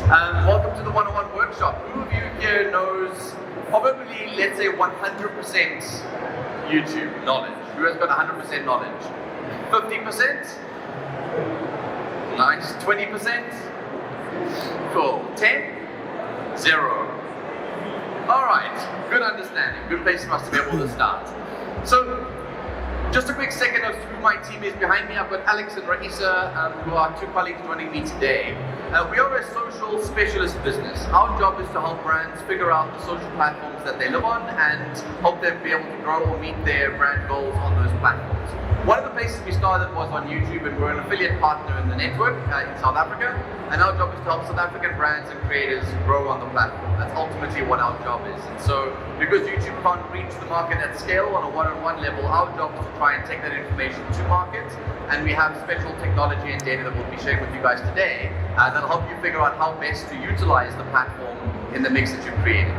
Welcome to the 101 workshop. Who of you here knows probably, let's say, 100% YouTube knowledge? Who has got 100% knowledge? 50%? Nice. 20%? Cool. 10? 0. Alright, good understanding. Good place for us to be able to start. So, just a quick second of who my team is behind me. I've got Alex and Raeesa, who are two colleagues joining me today. We are a social specialist business. Our job is to help brands figure out the social platforms that they live on and help them be able to grow or meet their brand goals on those platforms. One of the places we started was on YouTube, and we're an affiliate partner in the network in South Africa. And our job is to help South African brands and creators grow on the platform. That's ultimately what our job is. And so, because YouTube can't reach the market at scale on a one-on-one level, our job is to try and take that information to market. And we have special technology and data that we'll be sharing with you guys today that'll help you figure out how best to utilize the platform in the mix that you're creating.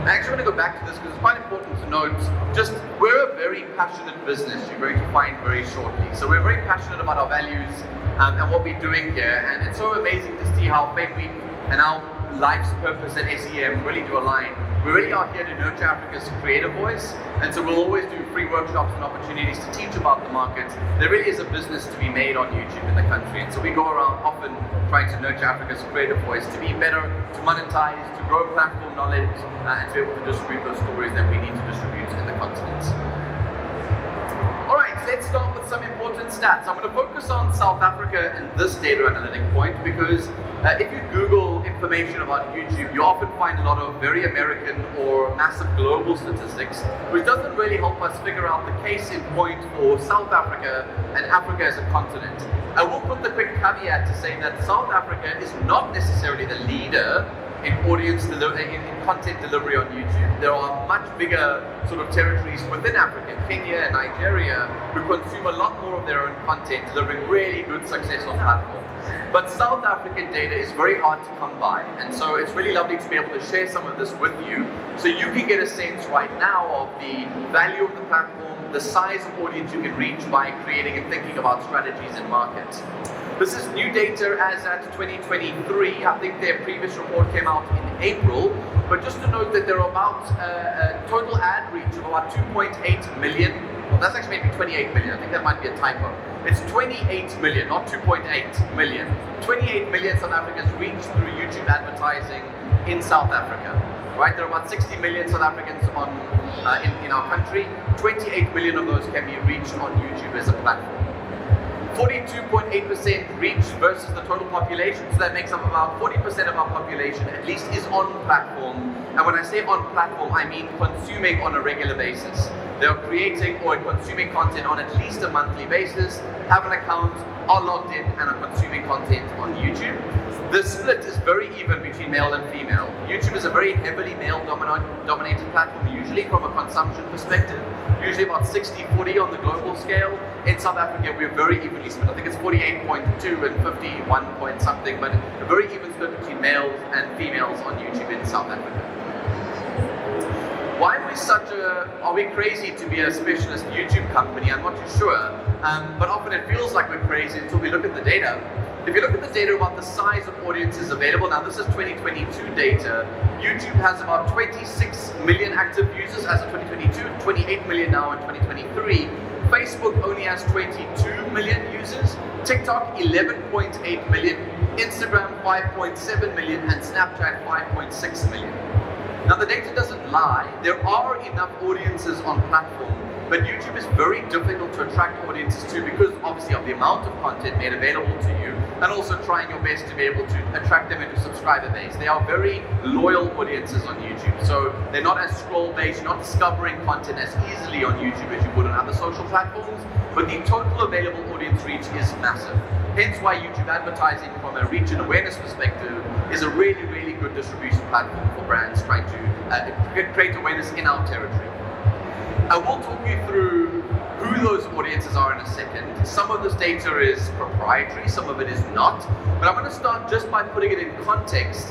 I actually want to go back to this because it's quite important to note, just we're a very passionate business, you're going to find very shortly. So we're very passionate about our values and what we're doing here, and it's so amazing to see how Fame Week and our life's purpose at SEM really do align. We really are here to nurture Africa's creative voice, and so we'll always do free workshops and opportunities to teach about the market. There really is a business to be made on YouTube in the country, and so we go around often trying to nurture Africa's creative voice to be better, to monetize, to grow platform knowledge, and to be able to distribute those stories that we need to distribute in the continent. Alright, let's start with some important stats. I'm going to focus on South Africa and this data analytic point because if you Google information about YouTube, you often find a lot of very American or massive global statistics, which doesn't really help us figure out the case in point for South Africa and Africa as a continent. I will put the quick caveat to say that South Africa is not necessarily the leader in content delivery on YouTube. There are much bigger sort of territories within Africa, Kenya and Nigeria, who consume a lot more of their own content, delivering really good success on platforms. But South African data is very hard to come by, and so it's really lovely to be able to share some of this with you, so you can get a sense right now of the value of the platform, the size of audience you can reach by creating and thinking about strategies and markets. This is new data as at 2023. I think their previous report came out in April, but just to note that there are about a total ad reach of about 2.8 million. Well, that's actually maybe 28 million. I think that might be a typo. It's 28 million, not 2.8 million. 28 million South Africans reached through YouTube advertising in South Africa. Right, there are about 60 million South Africans in our country. 28 million of those can be reached on YouTube as a platform. 42.8% reach versus the total population, so that makes up about 40% of our population at least is on platform. And when I say on platform, I mean consuming on a regular basis. They are creating or consuming content on at least a monthly basis, have an account, are logged in, and are consuming content on YouTube. The split is very even between male and female. YouTube is a very heavily male-dominated platform, usually from a consumption perspective, usually about 60-40 on the global scale. In South Africa, we're very evenly split. I think it's 48.2 and 51 point something, but a very even split between males and females on YouTube in South Africa. Why are we crazy to be a specialist YouTube company? I'm not too sure, but often it feels like we're crazy until we look at the data. If you look at the data about the size of audiences available, now this is 2022 data, YouTube has about 26 million active users as of 2022, 28 million now in 2023. Facebook only has 22 million users, TikTok 11.8 million, Instagram 5.7 million, and Snapchat 5.6 million. Now the data doesn't lie, there are enough audiences on platform, but YouTube is very difficult to attract audiences to because obviously of the amount of content made available to you, and also trying your best to be able to attract them into subscriber base. They are very loyal audiences on YouTube, so they're not as scroll-based, you're not discovering content as easily on YouTube as you would on other social platforms, but the total available audience reach is massive. Hence why YouTube advertising from a reach and awareness perspective is a really, really good distribution platform for brands trying to create awareness in our territory. I will talk you through who those audiences are in a second. Some of this data is proprietary, some of it is not, but I'm going to start just by putting it in context.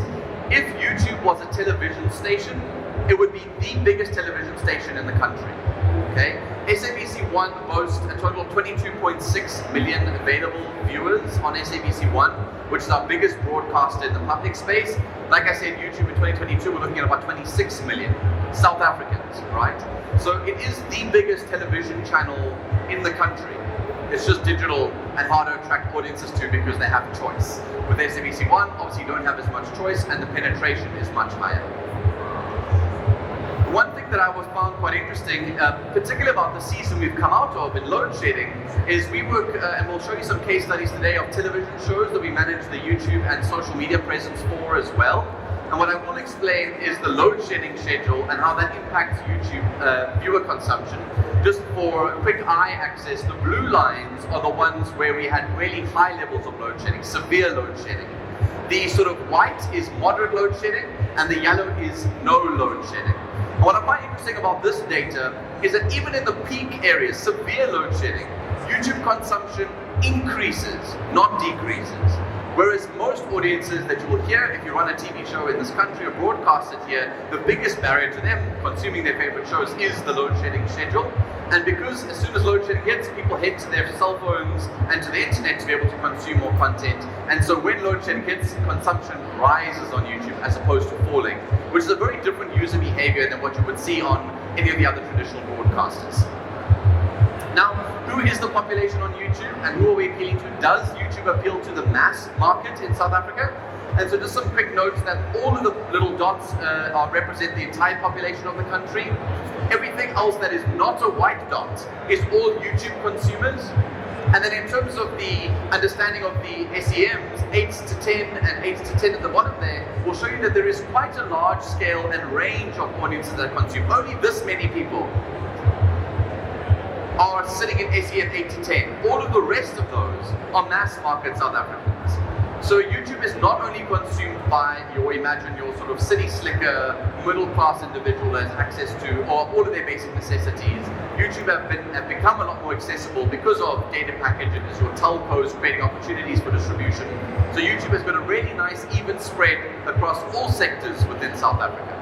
If YouTube was a television station, it would be the biggest television station in the country. Okay, SABC1 boasts a total of 22.6 million available viewers on SABC1, which is our biggest broadcaster in the public space. Like I said, YouTube in 2022, we're looking at about 26 million South Africans, right? So it is the biggest television channel in the country. It's just digital and hard to attract audiences to because they have choice. With SABC1, obviously you don't have as much choice and the penetration is much higher. One thing that I was found quite interesting, particularly about the season we've come out of in load shedding, is we work, and we'll show you some case studies today of television shows that we manage the YouTube and social media presence for as well. And what I will explain is the load shedding schedule and how that impacts YouTube viewer consumption. Just for quick eye access, the blue lines are the ones where we had really high levels of load shedding, severe load shedding. The sort of white is moderate load shedding, and the yellow is no load shedding. And what I find interesting about this data is that even in the peak areas, severe load shedding, YouTube consumption increases, not decreases. Whereas most audiences that you will hear, if you run a TV show in this country or broadcast it here, the biggest barrier to them consuming their favorite shows is the load shedding schedule. And because as soon as load shedding hits, people head to their cell phones and to the internet to be able to consume more content. And so when load shedding hits, consumption rises on YouTube as opposed to falling, which is a very different user behavior than what you would see on any of the other traditional broadcasters. Now, who is the population on YouTube and who are we appealing to? Does YouTube appeal to the mass market in South Africa? And so just some quick notes that all of the little dots represent the entire population of the country. Everything else that is not a white dot is all YouTube consumers. And then in terms of the understanding of the SEMs, 8 to 10 and 8 to 10 at the bottom there, will show you that there is quite a large scale and range of audiences that consume. Only this many people are sitting in SEM 8 to 10. All of the rest of those are mass market South Africans. So YouTube is not only consumed by your sort of city slicker, middle class individual that has access to or all of their basic necessities. YouTube have become a lot more accessible because of data packages, your telcos creating opportunities for distribution. So YouTube has got a really nice even spread across all sectors within South Africa.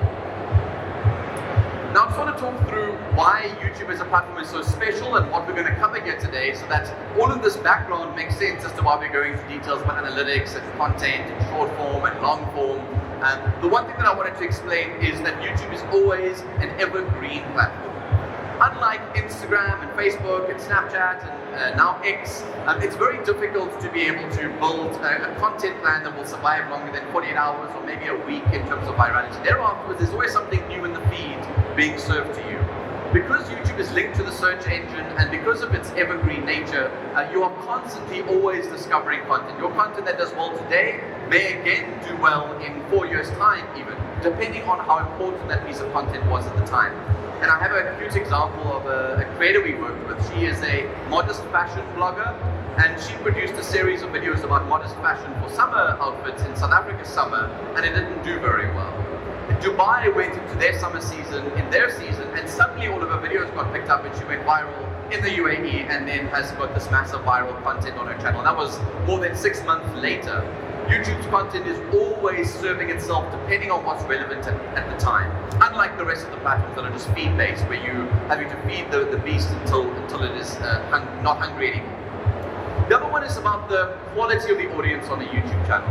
Now I just want to talk through why YouTube as a platform is so special and what we're going to cover here today so that all of this background makes sense as to why we're going into details about analytics and content and short form and long form. And the one thing that I wanted to explain is that YouTube is always an evergreen platform. Unlike Instagram and Facebook and Snapchat and now X, it's very difficult to be able to build a content plan that will survive longer than 48 hours or maybe a week in terms of virality. Thereafter, there's always something new in the feed being served to you. Because YouTube is linked to the search engine and because of its evergreen nature, you are constantly always discovering content. Your content that does well today may again do well in 4 years' time even, depending on how important that piece of content was at the time. And I have a cute example of a creator we worked with. She is a modest fashion blogger, and she produced a series of videos about modest fashion for summer outfits in South Africa's summer, and it didn't do very well. Dubai went into their summer season, and suddenly all of her videos got picked up and she went viral in the UAE and then has got this massive viral content on her channel. And that was more than 6 months later. YouTube's content is always serving itself depending on what's relevant at the time. Unlike the rest of the platforms that are just feed-based, where you're having to feed the beast until it is not hungry anymore. The other one is about the quality of the audience on a YouTube channel.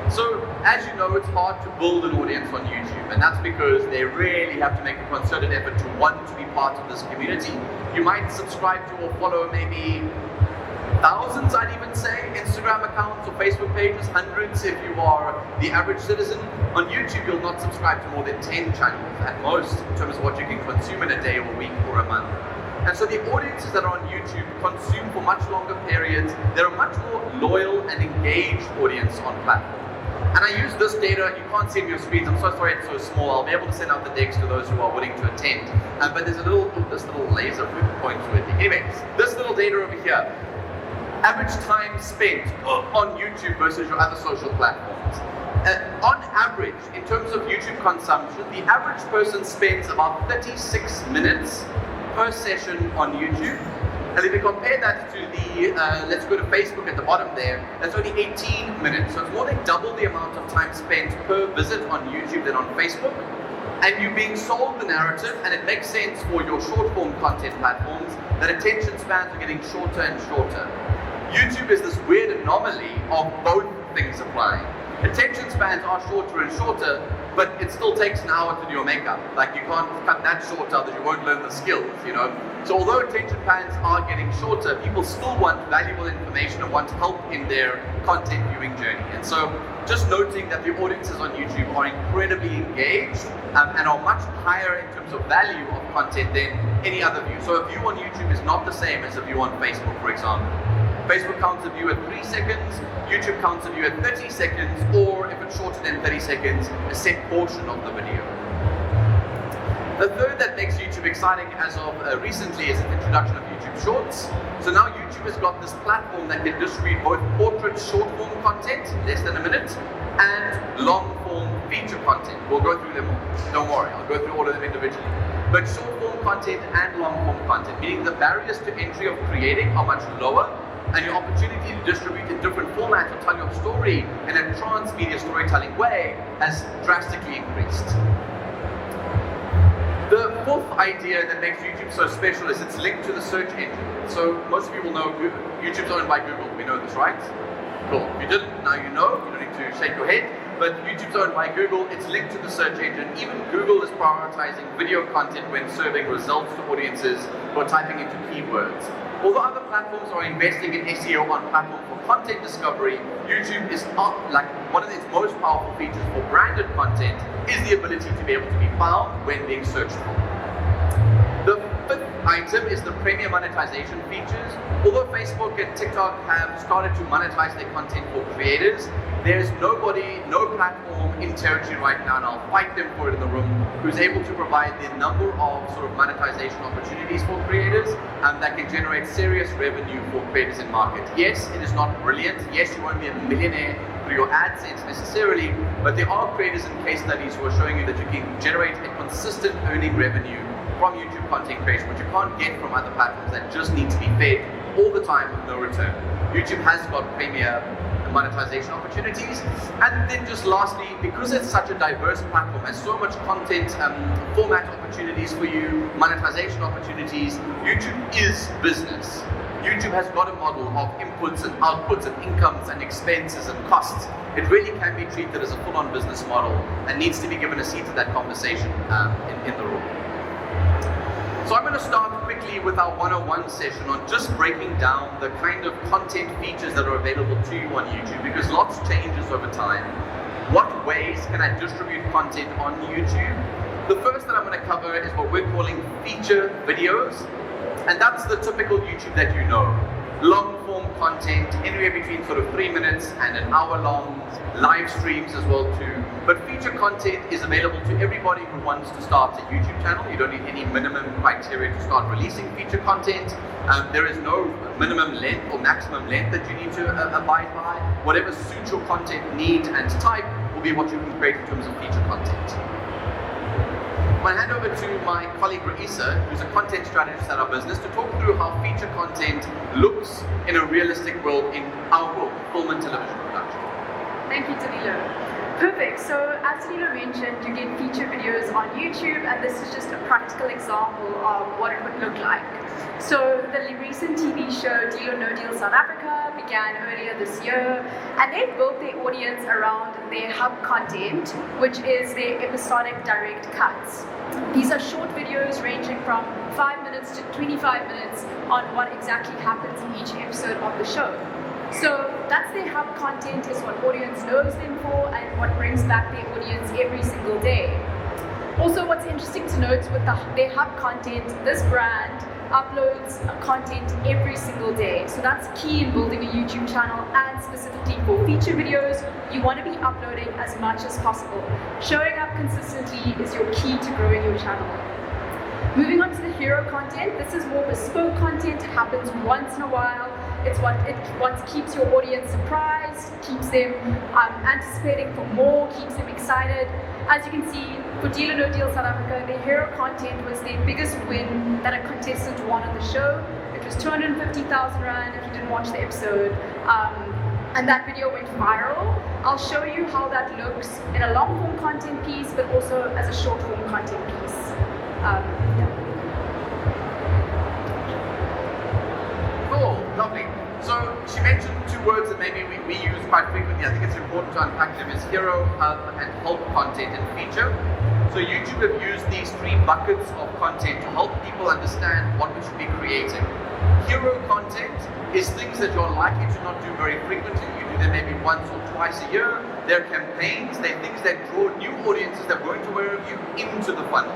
So, as you know, it's hard to build an audience on YouTube, and that's because they really have to make a concerted effort to want to be part of this community. You might subscribe to or follow maybe thousands, I'd even say, Instagram accounts or Facebook pages, hundreds if you are the average citizen. On YouTube, you'll not subscribe to more than 10 channels at most in terms of what you can consume in a day or a week or a month. And so the audiences that are on YouTube consume for much longer periods. They're a much more loyal and engaged audience on platform. And I use this data, you can't see on your screens, I'm so sorry it's so small, I'll be able to send out the decks to those who are willing to attend. But there's this little laser point to it. Anyways, this little data over here. Average time spent on YouTube versus your other social platforms. On average, in terms of YouTube consumption, the average person spends about 36 minutes per session on YouTube. And if you compare that to the, let's go to Facebook at the bottom there, that's only 18 minutes. So it's more than double the amount of time spent per visit on YouTube than on Facebook. And you're being sold the narrative, and it makes sense for your short form content platforms that attention spans are getting shorter and shorter. YouTube is this weird anomaly of both things applying. Attention spans are shorter and shorter, but it still takes an hour to do your makeup. Like, you can't cut that short out that you won't learn the skills, you know. So although attention spans are getting shorter, people still want valuable information and want help in their content viewing journey. And so just noting that the audiences on YouTube are incredibly engaged and are much higher in terms of value of content than any other view. So a view on YouTube is not the same as a view on Facebook, for example. Facebook counts a view at 3 seconds, YouTube counts a view at 30 seconds, or if it's shorter than 30 seconds, a set portion of the video. The third that makes YouTube exciting as of recently is the introduction of YouTube Shorts. So now YouTube has got this platform that can distribute both portrait short form content, less than a minute, and long form feature content. We'll go through them all. Don't worry, I'll go through all of them individually. But short form content and long form content, meaning the barriers to entry of creating are much lower, and your opportunity to distribute in different formats or tell your story in a transmedia storytelling way has drastically increased. The fourth idea that makes YouTube so special is it's linked to the search engine. So most of you will know YouTube's owned by Google. We know this, right? Cool. If you didn't, now you know. You don't need to shake your head. But YouTube's owned by Google. It's linked to the search engine. Even Google is prioritizing video content when serving results to audiences who are typing into keywords. Although other platforms are investing in SEO on platform for content discovery, YouTube is like one of its most powerful features for branded content is the ability to be able to be found when being searched for. The fifth item is the premium monetization features. Although Facebook and TikTok have started to monetize their content for creators, there's nobody, no platform in territory right now, and I'll fight them for it in the room, who's able to provide the number of sort of monetization opportunities for creators that can generate serious revenue for creators in market. Yes, it is not brilliant. Yes, you won't be a millionaire through your AdSense necessarily, but there are creators and case studies who are showing you that you can generate a consistent earning revenue from YouTube content creation, which you can't get from other platforms that just need to be fed all the time with no return. YouTube has got premier monetization opportunities. And then just lastly, because it's such a diverse platform, has so much content, format opportunities for you, monetization opportunities, YouTube is business. YouTube has got a model of inputs and outputs and incomes and expenses and costs. It really can be treated as a full-on business model and needs to be given a seat in that conversation in the room. So I'm going to start quickly with our 101 session on just breaking down the kind of content features that are available to you on YouTube, because lots changes over time. What ways can I distribute content on YouTube? The first that I'm going to cover is what we're calling feature videos, and that's the typical YouTube that you know. Long form content, anywhere between sort of 3 minutes and an hour long, live streams as well too. But feature content is available to everybody who wants to start a YouTube channel. You don't need any minimum criteria to start releasing feature content. There is no minimum length or maximum length that you need to abide by. Whatever suits your content need and type will be what you can create in terms of feature content. I'm going to hand over to my colleague Raeesa, who's a content strategist at our business, to talk through how feature content looks in a realistic world in our world, film and television production. Thank you, Danilo. Perfect. So as Danilo mentioned, you get feature videos on YouTube, and this is just a practical example of what it would look like. So the recent TV show Deal or No Deal South Africa began earlier this year, and they've built their audience around their hub content, which is their episodic direct cuts. These are short videos ranging from 5 minutes to 25 minutes on what exactly happens in each episode of the show. So that's their hub content, is what audience knows them for and what brings back their audience every single day. Also, what's interesting to note with their hub content, this brand uploads content every single day. So that's key in building a YouTube channel, and specifically for feature videos, you want to be uploading as much as possible. Showing up consistently is your key to growing your channel. Moving on to the hero content, this is more bespoke content. It happens once in a while. It's what keeps your audience surprised, keeps them anticipating for more, keeps them excited. As you can see, for Deal or No Deal South Africa, the hero content was their biggest win that a contestant won on the show. It was 250,000 rand if you didn't watch the episode. And that video went viral. I'll show you how that looks in a long form content piece, but also as a short form content piece. Cool, lovely. So she mentioned two words that maybe we use quite frequently. I think it's important to unpack them is hero, hub, and help content and feature. So YouTube have used these three buckets of content to help people understand what we should be creating. Hero content is things that you're likely to not do very frequently. You do them maybe once or twice a year. They're campaigns, they're things that draw new audiences that weren't aware of you into the funnel.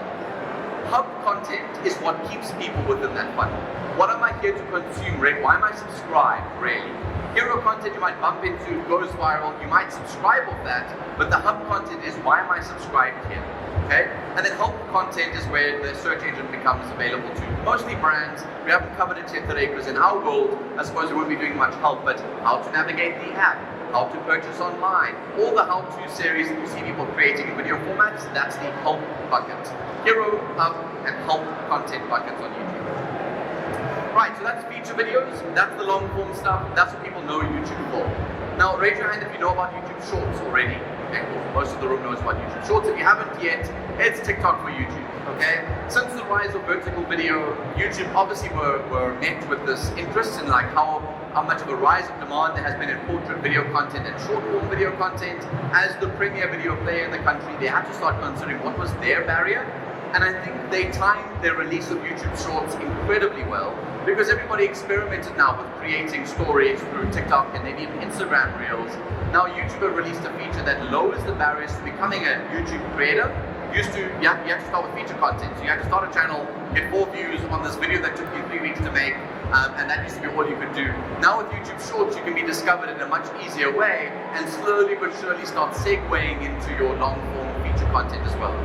Hub content is what keeps people within that funnel. What am I here to consume, Ray? Why am I subscribed, really? Hero content you might bump into, goes viral, you might subscribe off that, but the hub content is why am I subscribed here? Okay? And then help content is where the search engine becomes available to mostly brands. We haven't covered it yet today because in our world, I suppose we won't be doing much help, but how to navigate the app, how to purchase online, all the how-to series that you see people creating in video formats, that's the help bucket. Hero, hub, and help content buckets on YouTube. Right, so that's feature videos, that's the long form stuff, that's what people know YouTube for. Now raise your hand if you know about YouTube Shorts already. Okay, cool. Most of the room knows about YouTube Shorts. If you haven't yet, it's TikTok for YouTube. Okay? Since the rise of vertical video, YouTube obviously were met with this interest in like how much of a rise of demand there has been in portrait video content and short form video content. As the premier video player in the country, they had to start considering what was their barrier. And I think they timed their release of YouTube Shorts incredibly well because everybody experimented now with creating stories through TikTok and maybe even Instagram Reels. Now YouTube have released a feature that lowers the barriers to becoming a YouTube creator. You have to start with feature content. So you have to start a channel, get 4 views on this video that took you 3 weeks to make, and that used to be all you could do. Now with YouTube Shorts, you can be discovered in a much easier way and slowly but surely start segueing into your long form feature content as well.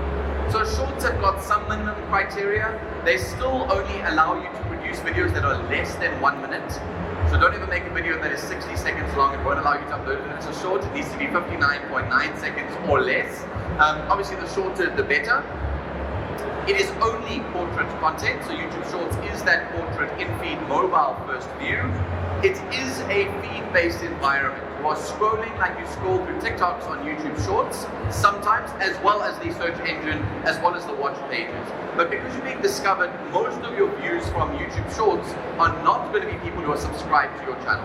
So Shorts have got some minimum criteria. They still only allow you to produce videos that are less than 1 minute. So don't ever make a video that is 60 seconds long. It won't allow you to upload it as a short. It needs to be 59.9 seconds or less. Obviously the shorter the better. It is only portrait content, so YouTube Shorts is that portrait in-feed mobile first view. It is a feed-based environment. You are scrolling like you scroll through TikToks on YouTube Shorts, sometimes, as well as the search engine, as well as the watch pages. But because you're being discovered, most of your views from YouTube Shorts are not going to be people who are subscribed to your channel.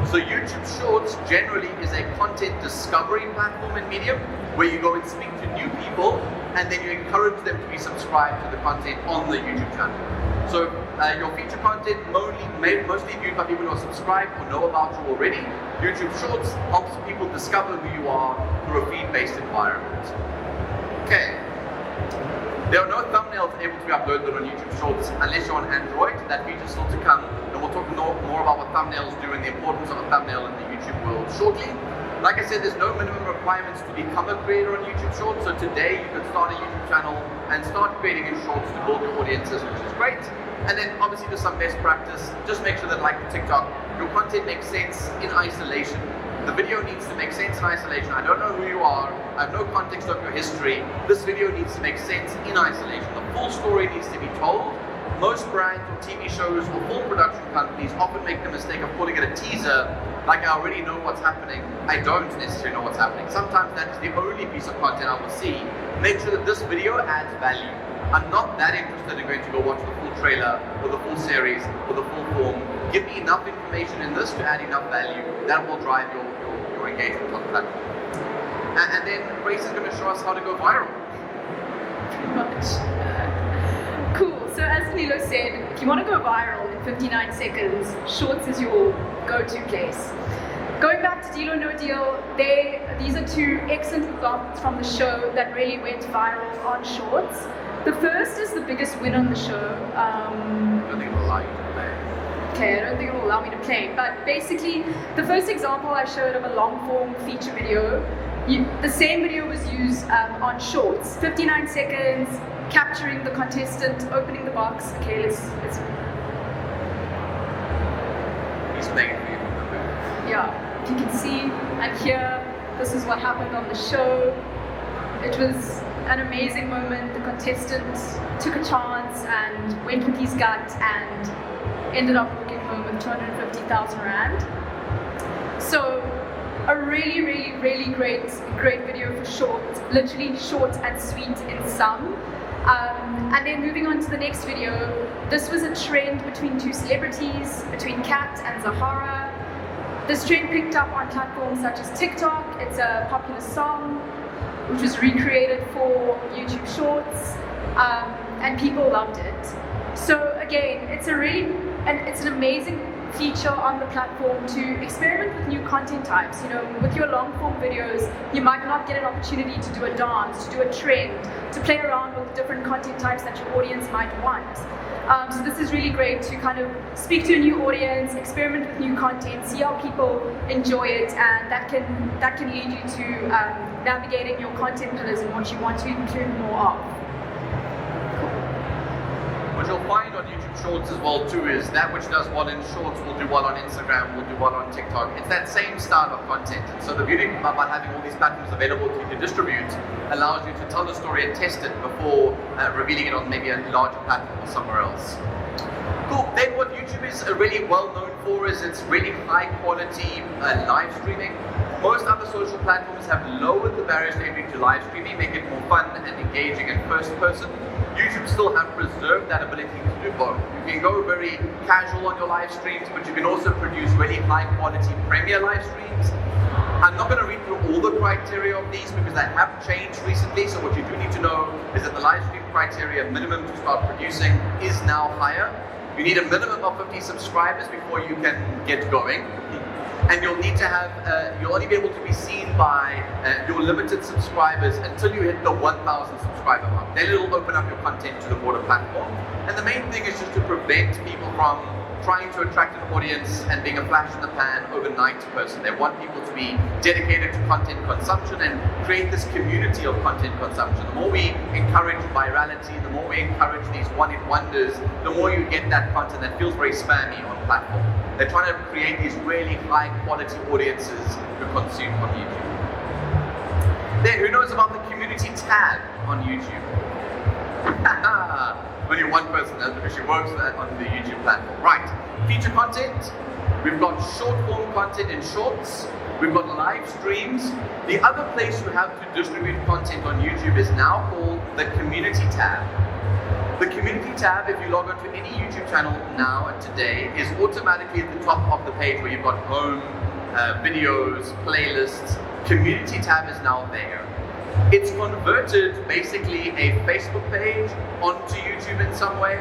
So YouTube Shorts generally is a content discovery platform and medium where you go and speak to new people and then you encourage them to be subscribed to the content on the YouTube channel. So your feature content mostly viewed by people who are subscribed or know about you already. YouTube Shorts helps people discover who you are through a feed-based environment. Okay. There are no thumbnails able to be uploaded on YouTube Shorts unless you're on Android. That feature is still to come. And we'll talk more about what thumbnails do and the importance of a thumbnail in the YouTube world shortly. Like I said, there's no minimum requirements to become a creator on YouTube Shorts. So today you can start a YouTube channel and start creating in Shorts to build your audiences, which is great. And then obviously there's some best practice. Just make sure that like TikTok, your content makes sense in isolation. The video needs to make sense in isolation. I don't know who you are. I have no context of your history. This video needs to make sense in isolation. The full story needs to be told. Most brands or TV shows or film production companies often make the mistake of calling it a teaser, like I already know what's happening. I don't necessarily know what's happening. Sometimes that is the only piece of content I will see. Make sure that this video adds value. I'm not that interested in going to go watch the full trailer or the full series or the full film. Give me enough information in this to add enough value. That will drive your engagement on the platform. And then Raeesa is going to show us how to go viral. Pretty much. Cool. So as Danilo said, if you want to go viral in 59 seconds, Shorts is your go-to place. Going back to Deal or No Deal, these are 2 excellent examples from the show that really went viral on Shorts. The first is the biggest win on the show. I don't think it will allow you to play. Okay, I don't think it will allow me to play, but basically the first example I showed of a long form feature video, the same video was used on Shorts, 59 seconds, capturing the contestant, opening the box. Okay, let's He's playing it for you. Yeah, you can see and hear, this is what happened on the show. It was an amazing moment. The contestant took a chance and went with his gut and ended up walking home with 250,000 Rand. So a really, really, really great video for short, literally short and sweet in sum. And then moving on to the next video, this was a trend between two celebrities, between Kat and Zahara. This trend picked up on platforms such as TikTok. It's a popular song which was recreated for YouTube Shorts, and people loved it. So again, it's an amazing feature on the platform to experiment with new content types. You know, with your long form videos, you might not get an opportunity to do a dance, to do a trend, to play around with different content types that your audience might want. So this is really great to kind of speak to a new audience, experiment with new content, see how people enjoy it, and that can lead you to navigating your content pillars and what you want to include more of. What you'll find on YouTube Shorts as well too is that which does well in Shorts will do well on Instagram, will do well on TikTok. It's that same style of content. And so the beauty about having all these platforms available to you to distribute allows you to tell the story and test it before revealing it on maybe a larger platform or somewhere else. Cool. Then what YouTube is really well known for is its really high quality live streaming. Most other social platforms have lowered the barriers to entry to live streaming, make it more fun and engaging and first person. YouTube still have preserved that ability to do both. You can go very casual on your live streams, but you can also produce really high quality premiere live streams. I'm not going to read through all the criteria of these because they have changed recently, so what you do need to know is that the live stream criteria minimum to start producing is now higher. You need a minimum of 50 subscribers before you can get going. And you'll need to have, you'll only be able to be seen by your limited subscribers until you hit the 1,000 subscriber mark. Then it'll open up your content to the broader platform. And the main thing is just to prevent people from trying to attract an audience and being a flash in the pan overnight person. They want people to be dedicated to content consumption and create this community of content consumption. The more we encourage virality, the more we encourage these one-hit wonders, the more you get that content that feels very spammy on platform. They're trying to create these really high quality audiences who consume on YouTube. Then, who knows about the community tab on YouTube? Only one person does because she works on the YouTube platform. Right, feature content. We've got short form content in Shorts. We've got live streams. The other place you have to distribute content on YouTube is now called the community tab. The community tab, if you log on to any YouTube channel now and today, is automatically at the top of the page where you've got home, videos, playlists. Community tab is now there. It's converted basically a Facebook page onto YouTube in some way,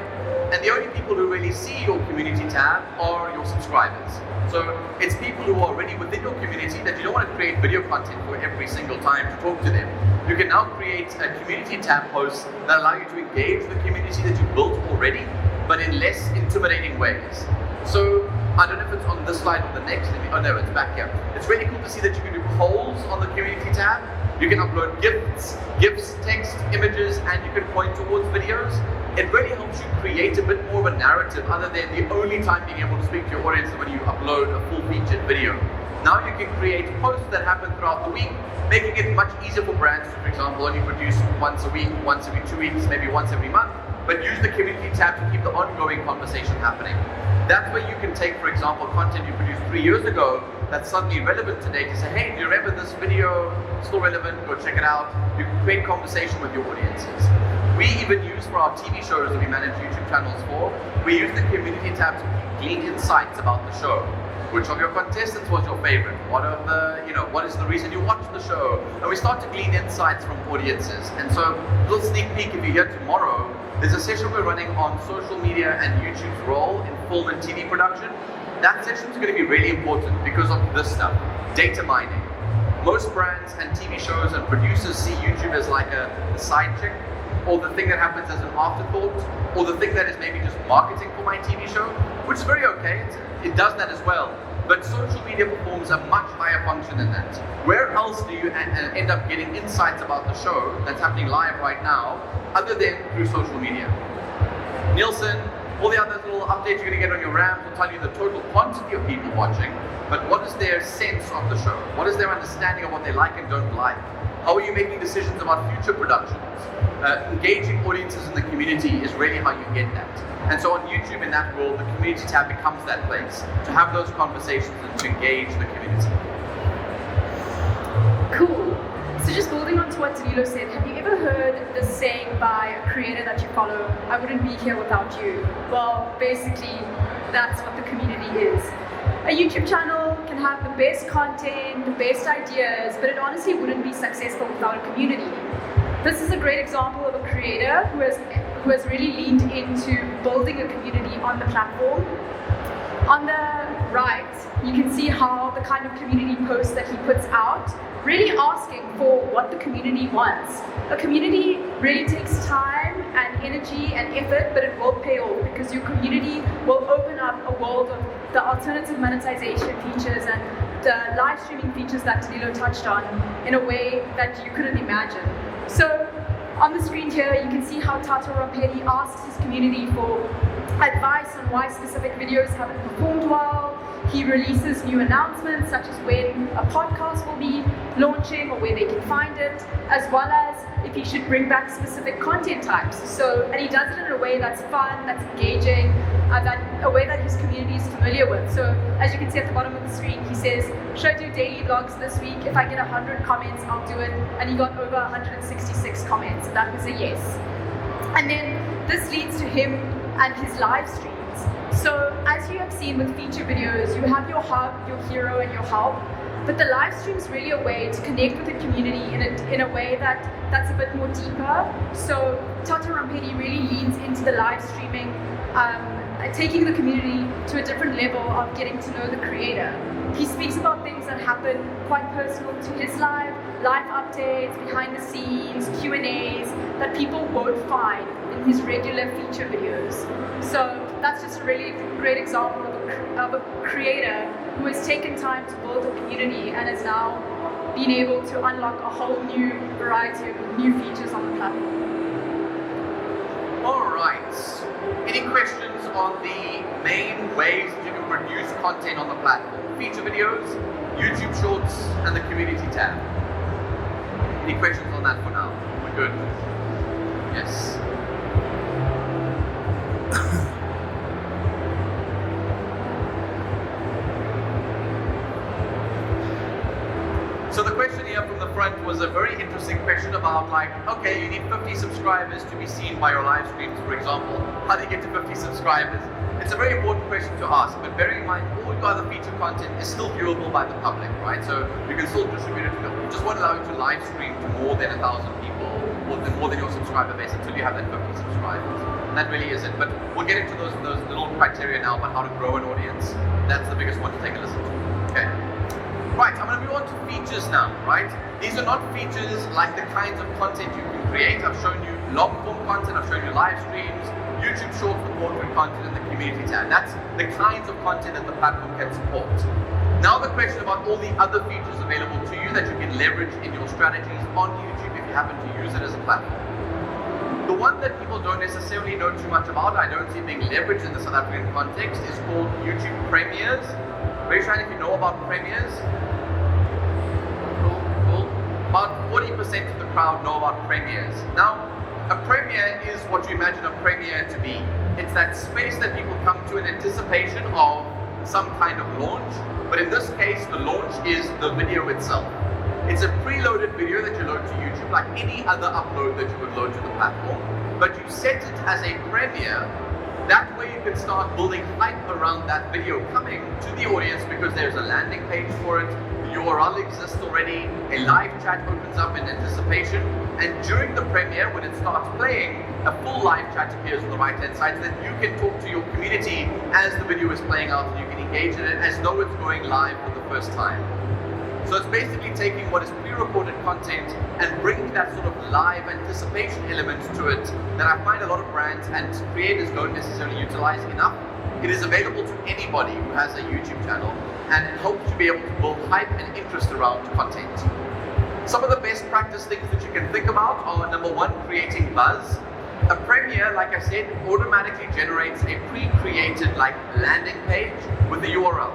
and the only people who really see your community tab are your subscribers. So it's people who are already within your community that you don't want to create video content for every single time to talk to them. You can now create a community tab post that allow you to engage the community that you built already, but in less intimidating ways. So I don't know if it's on this slide or the next. Oh no, it's back here. It's really cool to see that you can do polls on the community tab. You can upload GIFs, text, images, and you can point towards videos. It really helps you create a bit more of a narrative other than the only time being able to speak to your audience is when you upload a full featured video. Now you can create posts that happen throughout the week, making it much easier for brands to, for example, only produce once a week, once every 2 weeks, maybe once every month, but use the community tab to keep the ongoing conversation happening. That's where you can take, for example, content you produced 3 years ago that's suddenly relevant today to say, hey, do you remember this video? Still relevant, go check it out. You can create conversation with your audiences. We even use for our TV shows that we manage YouTube channels for, we use the community tab to glean insights about the show. Which of your contestants was your favorite? What is the reason you watched the show? And we start to glean insights from audiences. And so, a little sneak peek, if you're here tomorrow, there's a session we're running on social media and YouTube's role in film and TV production. That session is going to be really important because of this stuff, data mining. Most brands and TV shows and producers see YouTube as like a side chick, or the thing that happens as an afterthought, or the thing that is maybe just marketing for my TV show, which is very okay, it does that as well. But social media performs a much higher function than that. Where else do you end up getting insights about the show that's happening live right now, other than through social media? Nielsen, all the other little updates you're going to get on your RAM will tell you the total quantity of people watching, but what is their sense of the show? What is their understanding of what they like and don't like? How are you making decisions about future productions? Engaging audiences in the community is really how you get that. And so on YouTube, in that world, the community tab becomes that place to have those conversations and to engage the community. Cool. So just building on to what Danilo said, have you ever heard the saying by a creator that you follow, "I wouldn't be here without you"? Well, basically, that's what the community is. A YouTube channel can have the best content, the best ideas, but it honestly wouldn't be successful without a community. This is a great example of a creator who has really leaned into building a community on the platform. On the right, you can see how the kind of community posts that he puts out, really asking for what the community wants. A community really takes time and energy and effort, but it will pay off because your community will open up a world of the alternative monetization features and the live streaming features that Danilo touched on in a way that you couldn't imagine. So on the screen here, you can see how Tato Rampedi asks his community for advice on why specific videos haven't performed well. He releases new announcements such as when a podcast will be launching or where they can find it, as well as if he should bring back specific content types. And he does it in a way that's fun, that's engaging, a way that his community is familiar with. So as you can see at the bottom of the screen, he says, "Should I do daily vlogs this week? If I get 100 comments, I'll do it." And he got over 166 comments. That was a yes. And then this leads to him and his live streams. So as you have seen with feature videos, you have your hub, your hero, and your help. But the live stream is really a way to connect with the community in a way that's a bit more deeper. So Tato Rampedi really leans into the live streaming, taking the community to a different level of getting to know the creator. He speaks about things that happen quite personal to his life updates, behind the scenes, Q&As that people won't find in his regular feature videos. So that's just a really great example of a creator who has taken time to build a community and has now been able to unlock a whole new variety of new features on the platform. All right. Any questions on the main ways that you can produce content on the platform? Feature videos, YouTube Shorts, and the community tab. Any questions on that for now? We're good? Yes. So the question here from the front was a very interesting question about okay, you need 50 subscribers to be seen by your live streams, for example. How do you get to 50 subscribers? It's a very important question to ask, but bearing in mind all your other feature content is still viewable by the public, right? So you can still distribute it to them. We just won't allow you to live stream to more than 1,000 people, or more than your subscriber base until you have that 50 subscribers. And that really is it. But we'll get into those little criteria now about how to grow an audience. That's the biggest one to take a listen to. Okay. Right, I'm going to move on to features now, right? These are not features like the kinds of content you can create. I've shown you long form content, I've shown you live streams, YouTube Shorts with portrait content, and the community tab. That's the kinds of content that the platform can support. Now the question about all the other features available to you that you can leverage in your strategies on YouTube if you happen to use it as a platform. The one that people don't necessarily know too much about, I don't see being leveraged in the South African context, is called YouTube Premieres. Raise your hand if you know about Premieres. Cool. About 40% of the crowd know about Premieres. Now, a premiere is what you imagine a premiere to be. It's that space that people come to in anticipation of some kind of launch, but in this case, the launch is the video itself. It's a preloaded video that you load to YouTube like any other upload that you would load to the platform, but you set it as a premiere. That way you can start building hype around that video coming to the audience because there's a landing page for it, the URL exists already, a live chat opens up in anticipation, and during the premiere, when it starts playing, a full live chat appears on the right-hand side so that you can talk to your community as the video is playing out and you can engage in it as though it's going live for the first time. So it's basically taking what is pre-recorded content and bringing that sort of live anticipation element to it that I find a lot of brands and creators don't necessarily utilize enough. It is available to anybody who has a YouTube channel and it helps you be able to build hype and interest around content. Some of the best practice things that you can think about are, number one, creating buzz. A premiere, like I said, automatically generates a pre-created landing page with the URL.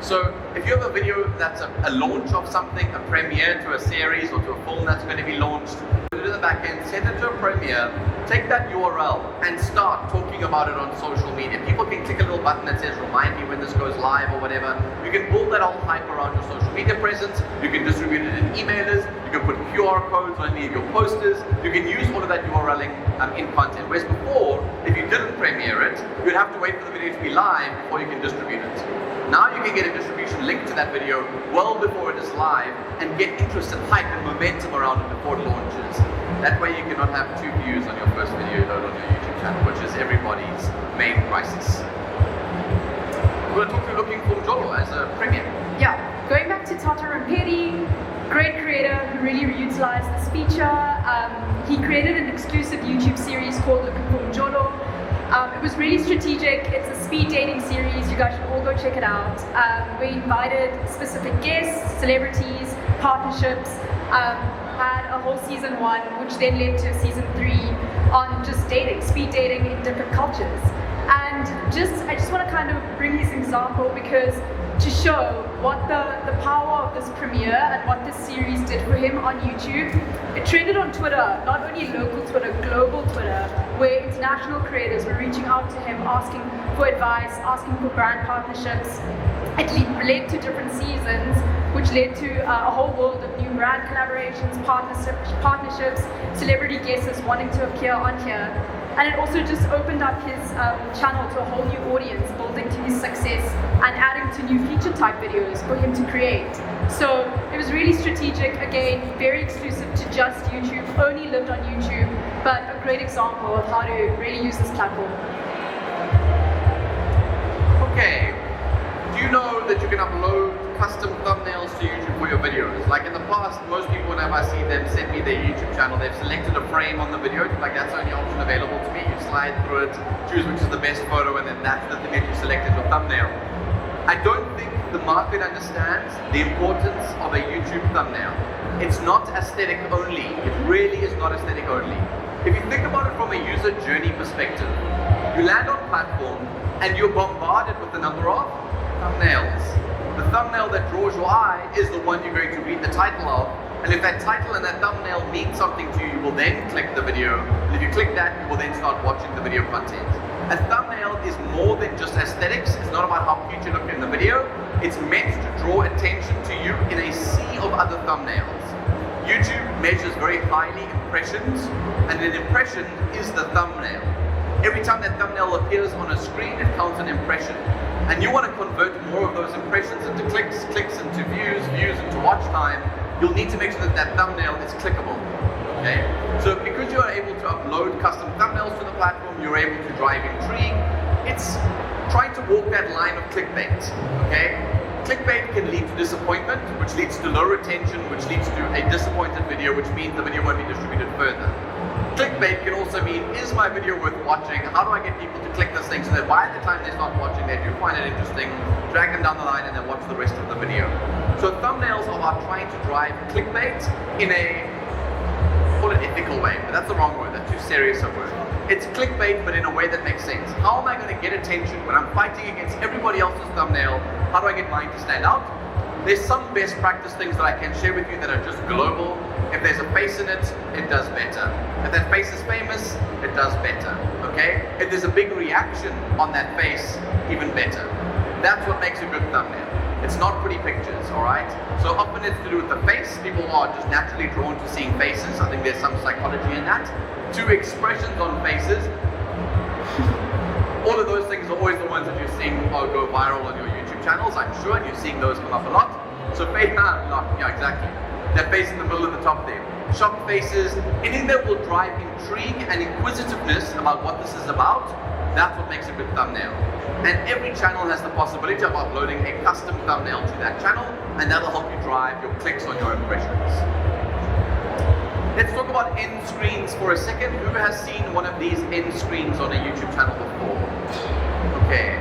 So if you have a video that's a launch of something, a premiere to a series or to a film that's going to be launched, put it in the back end, send it to a premiere, take that URL and start talking about it on social media. People can click a little button that says remind me when this goes live or whatever. You can build that whole hype around your social media presence. You can distribute it in emailers. You can put QR codes on any of your posters. You can use all of that URLing in content. Whereas before, if you didn't premiere it, you'd have to wait for the video to be live before you can distribute it. Now you can get a distribution link to that video well before it is live and get interest and hype and momentum around it before it launches. That way you cannot have 2 views on your first video you load on your YouTube channel, which is everybody's main crisis. We're going to talk through looking for Njolo as a premiere. Yeah, going back to Tata Ramperi, great creator who really utilized this feature. He created an exclusive YouTube series called Looking for Njolo. It was really strategic. It's a speed dating series. You guys should all go check it out. We invited specific guests, celebrities, partnerships, had a whole season 1, which then led to season 3 on just dating, speed dating in different cultures. And I just want to kind of bring this example because to show what the power of this premiere and what this series did for him on YouTube. It trended on Twitter, not only local Twitter, global Twitter, where international creators were reaching out to him, asking for advice, asking for brand partnerships. It led to different seasons, which led to a whole world of new brand collaborations, partnerships, celebrity guests wanting to appear on here. And it also just opened up his channel to a whole new audience, building to his success and adding to new feature type videos for him to create. So it was really strategic, again, very exclusive to just YouTube, only lived on YouTube, but a great example of how to really use this platform. Okay, do you know that you can upload custom thumbnails to YouTube for your videos? Like in the past, most people, whenever I see them send me their YouTube channel, they've selected a frame on the video, like that's the only option available to me. You slide through it, choose which is the best photo, and then that's the thing that you select as your thumbnail. I don't think the market understands the importance of a YouTube thumbnail. It's not aesthetic only. It really is not aesthetic only. If you think about it from a user journey perspective, you land on platform and you're bombarded with a number of thumbnails. The thumbnail that draws your eye is the one you're going to read the title of, and if that title and that thumbnail means something to you, you will then click the video, and if you click that, you will then start watching the video content. A thumbnail is more than just aesthetics. It's not about how cute you look in the video. It's meant to draw attention to you in a sea of other thumbnails. YouTube measures very highly impressions, and an impression is the thumbnail. Every time that thumbnail appears on a screen, it counts an impression. And you want to convert more of those impressions into clicks, clicks into views, views into watch time, you'll need to make sure that that thumbnail is clickable. Okay? So because you are able to upload custom thumbnails to the platform, you're able to drive intrigue. It's trying to walk that line of clickbait. Okay? Clickbait can lead to disappointment, which leads to low retention, which leads to a disappointed video, which means the video won't be distributed further. Clickbait can also mean, is my video worth watching? How do I get people to click this thing so that by the time they start watching, they do find it interesting, drag them down the line, and then watch the rest of the video. So thumbnails are about trying to drive clickbait in a, call it ethical way, but that's the wrong word, that's too serious a word. It's clickbait, but in a way that makes sense. How am I going to get attention when I'm fighting against everybody else's thumbnail? How do I get mine to stand out? There's some best practice things that I can share with you that are just global. If there's a face in it, it does better. If that face is famous, it does better, okay? If there's a big reaction on that face, even better. That's what makes a good thumbnail. It's not pretty pictures, all right? So often it's to do with the face. People are just naturally drawn to seeing faces. I think there's some psychology in that. 2 expressions on faces. All of those things are always the ones that you're seeing go viral on your YouTube channels, I'm sure, and you're seeing those come up a lot. So face, yeah, exactly. That face in the middle of the top there. Shocked faces, anything that will drive intrigue and inquisitiveness about what this is about, that's what makes a good thumbnail. And every channel has the possibility of uploading a custom thumbnail to that channel, and that'll help you drive your clicks on your impressions. Let's talk about end screens for a second. Who has seen one of these end screens on a YouTube channel before? Okay,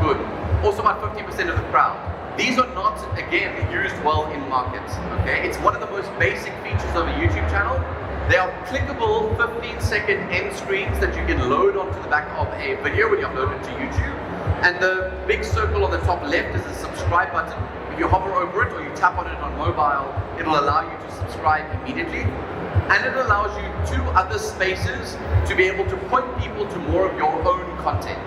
good. Also about 50% of the crowd. These are not, again, used well in markets, okay? It's one of the most basic features of a YouTube channel. They are clickable 15-second end screens that you can load onto the back of a video when you upload it to YouTube. And the big circle on the top left is the subscribe button. If you hover over it or you tap on it on mobile, it'll allow you to subscribe immediately. And it allows you 2 other spaces to be able to point people to more of your own content.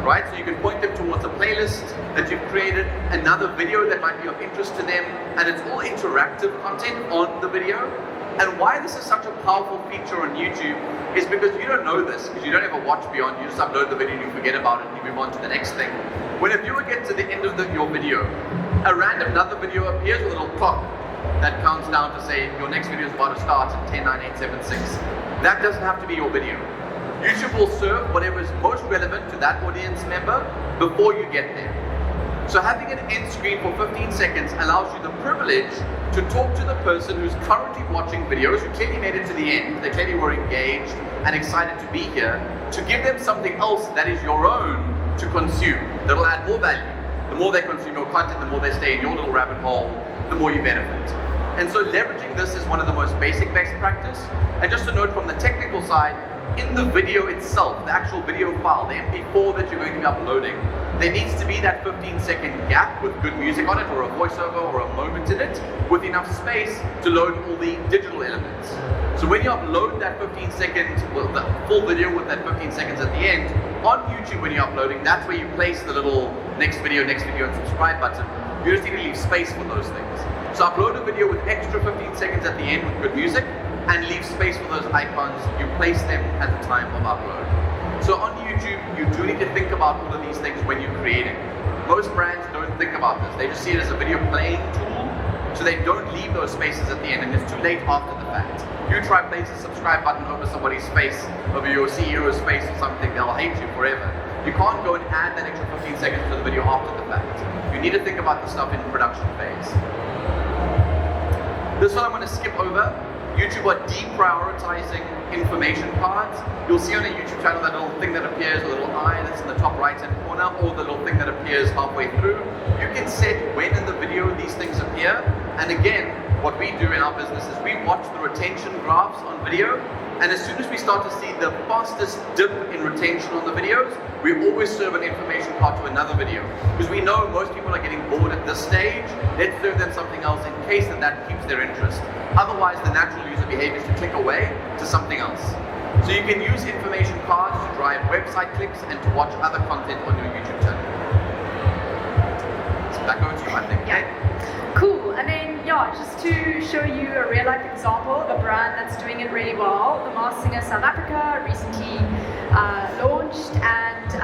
Right? So you can point them towards a playlist that you've created, another video that might be of interest to them, and it's all interactive content on the video. And why this is such a powerful feature on YouTube is because you don't know this, because you don't ever watch beyond, you just upload the video and you forget about it and you move on to the next thing. When a viewer gets to the end of your video, a random another video appears with a little clock that counts down to say your next video is about to start at 10, 9, 8, 7, 6. That doesn't have to be your video. YouTube will serve whatever is most relevant to that audience member before you get there. So having an end screen for 15 seconds allows you the privilege to talk to the person who's currently watching videos, who clearly made it to the end, they clearly were engaged and excited to be here, to give them something else that is your own to consume, that'll add more value. The more they consume your content, the more they stay in your little rabbit hole, the more you benefit. And so leveraging this is one of the most basic best practice. And just a note from the technical side, in the video itself, the actual video file, the MP4 that you're going to be uploading, there needs to be that 15-second gap with good music on it, or a voiceover, or a moment in it, with enough space to load all the digital elements. So when you upload that 15-second, well, the full video with that 15 seconds at the end, on YouTube when you're uploading, that's where you place the little next video, and subscribe button. You just need to leave space for those things. So upload a video with extra 15 seconds at the end with good music, and leave space for those icons. You place them at the time of upload. So on YouTube, you do need to think about all of these things when you're creating. Most brands don't think about this. They just see it as a video playing tool, so they don't leave those spaces at the end, and it's too late after the fact. You try place a subscribe button over somebody's face, over your CEO's face or something, they'll hate you forever. You can't go and add that extra 15 seconds to the video after the fact. You need to think about the stuff in production phase. This one I'm going to skip over. YouTube are deprioritizing information cards. You'll see on a YouTube channel that little thing that appears, a little eye that's in the top right hand corner, or the little thing that appears halfway through. You can set when in the video these things appear. And again, what we do in our business is we watch the retention graphs on video, and as soon as we start to see the fastest dip in retention on the videos, we always serve an information card to another video. Because we know most people are getting bored at this stage, let's serve them something else in case that keeps their interest. Otherwise, the natural user behavior is to click away to something else. So you can use information cards to drive website clicks and to watch other content on your YouTube channel. So back over to you, I think. Yeah. Cool. And then, just to show you a real life example of a brand that's doing it really well, the Masked Singer South Africa recently launched, and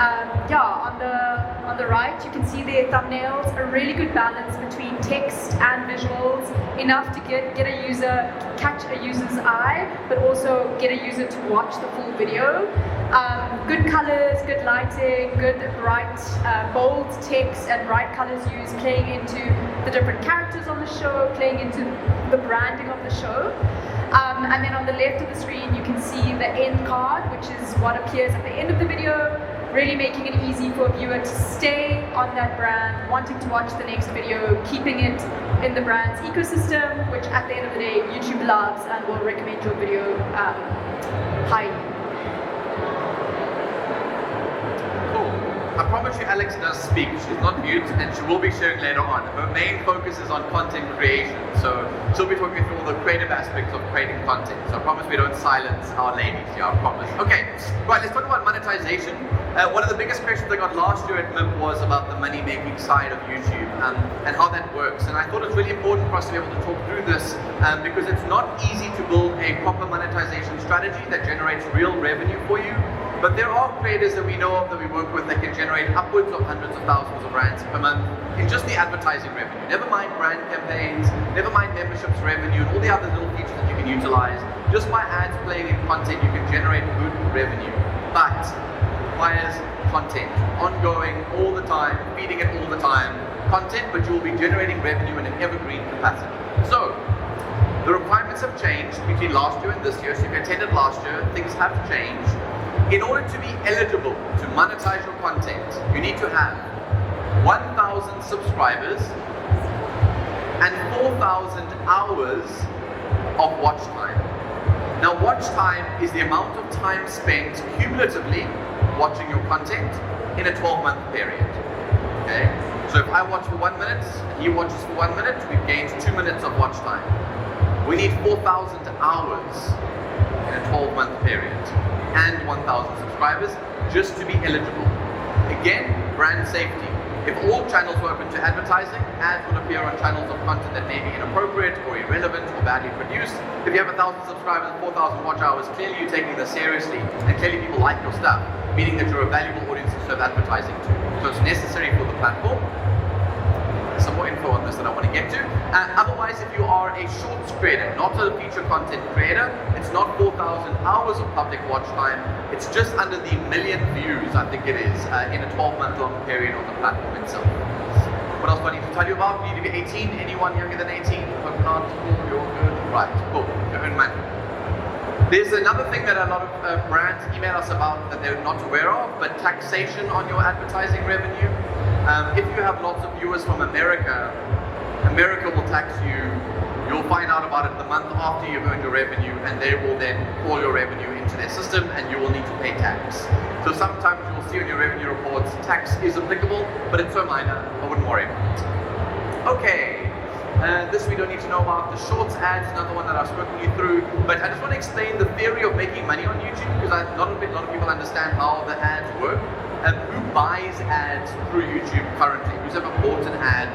on the right you can see their thumbnails, a really good balance between text and visuals, enough to catch a user's eye, but also get a user to watch the full video. Good colors, good lighting, good bright, bold text and bright colors used, playing into the different characters on the show, playing into the branding of the show. And then on the left of the screen you can see the end card, which is what appears at the end of the video, really making it easy for a viewer to stay on that brand, wanting to watch the next video, keeping it in the brand's ecosystem, which at the end of the day YouTube loves and will recommend your video highly. I promise you Alex does speak. She's not mute, and she will be sharing later on. Her main focus is on content creation, so she'll be talking through all the creative aspects of creating content. So I promise we don't silence our ladies here, I promise. Okay, right, let's talk about monetization. One of the biggest questions I got last year at MIP was about the money-making side of YouTube and how that works. And I thought it was really important for us to be able to talk through this because it's not easy to build a proper monetization strategy that generates real revenue for you. But there are creators that we know of that we work with that can generate upwards of hundreds of thousands of rands per month in just the advertising revenue. Never mind brand campaigns, never mind memberships revenue and all the other little features that you can utilize. Just by ads playing in content, you can generate good revenue. But it requires content, ongoing, all the time, feeding it all the time. Content, but you will be generating revenue in an evergreen capacity. So, the requirements have changed between last year and this year. So if you attended last year, things have changed. In order to be eligible to monetize your content, you need to have 1,000 subscribers and 4,000 hours of watch time. Now, watch time is the amount of time spent cumulatively watching your content in a 12-month period. Okay? So if I watch for 1 minute, and he watches for 1 minute, we've gained 2 minutes of watch time. We need 4,000 hours in a 12-month period and 1,000 subscribers just to be eligible. Again, brand safety. If all channels were open to advertising, ads would appear on channels of content that may be inappropriate or irrelevant or badly produced. If you have 1,000 subscribers and 4,000 watch hours, clearly you're taking this seriously, and clearly people like your stuff, meaning that you're a valuable audience to serve advertising to. So it's necessary for the platform. Some more info on this that I want to get to. Otherwise, if you are a shorts creator, not a feature content creator, it's not 4,000 hours of public watch time. It's just under the 1 million views, I think it is, in a 12-month long period on the platform itself. What else do I need to tell you about? You need to be 18. Anyone younger than 18? Hope not. Cool. You're good. Right. Cool. You earn money. There's another thing that a lot of brands email us about that they're not aware of, but taxation on your advertising revenue. If you have lots of viewers from America, America will tax you. You'll find out about it the month after you've earned your revenue, and they will then call your revenue into their system, and you will need to pay tax. So sometimes you'll see on your revenue reports, tax is applicable, but it's so minor, I wouldn't worry about it. Okay, this we don't need to know about. The shorts ads, another one that I've spoken you through, but I just want to explain the theory of making money on YouTube, because not a lot of people understand how the ads work. Who buys ads through YouTube currently? Who's ever bought an ad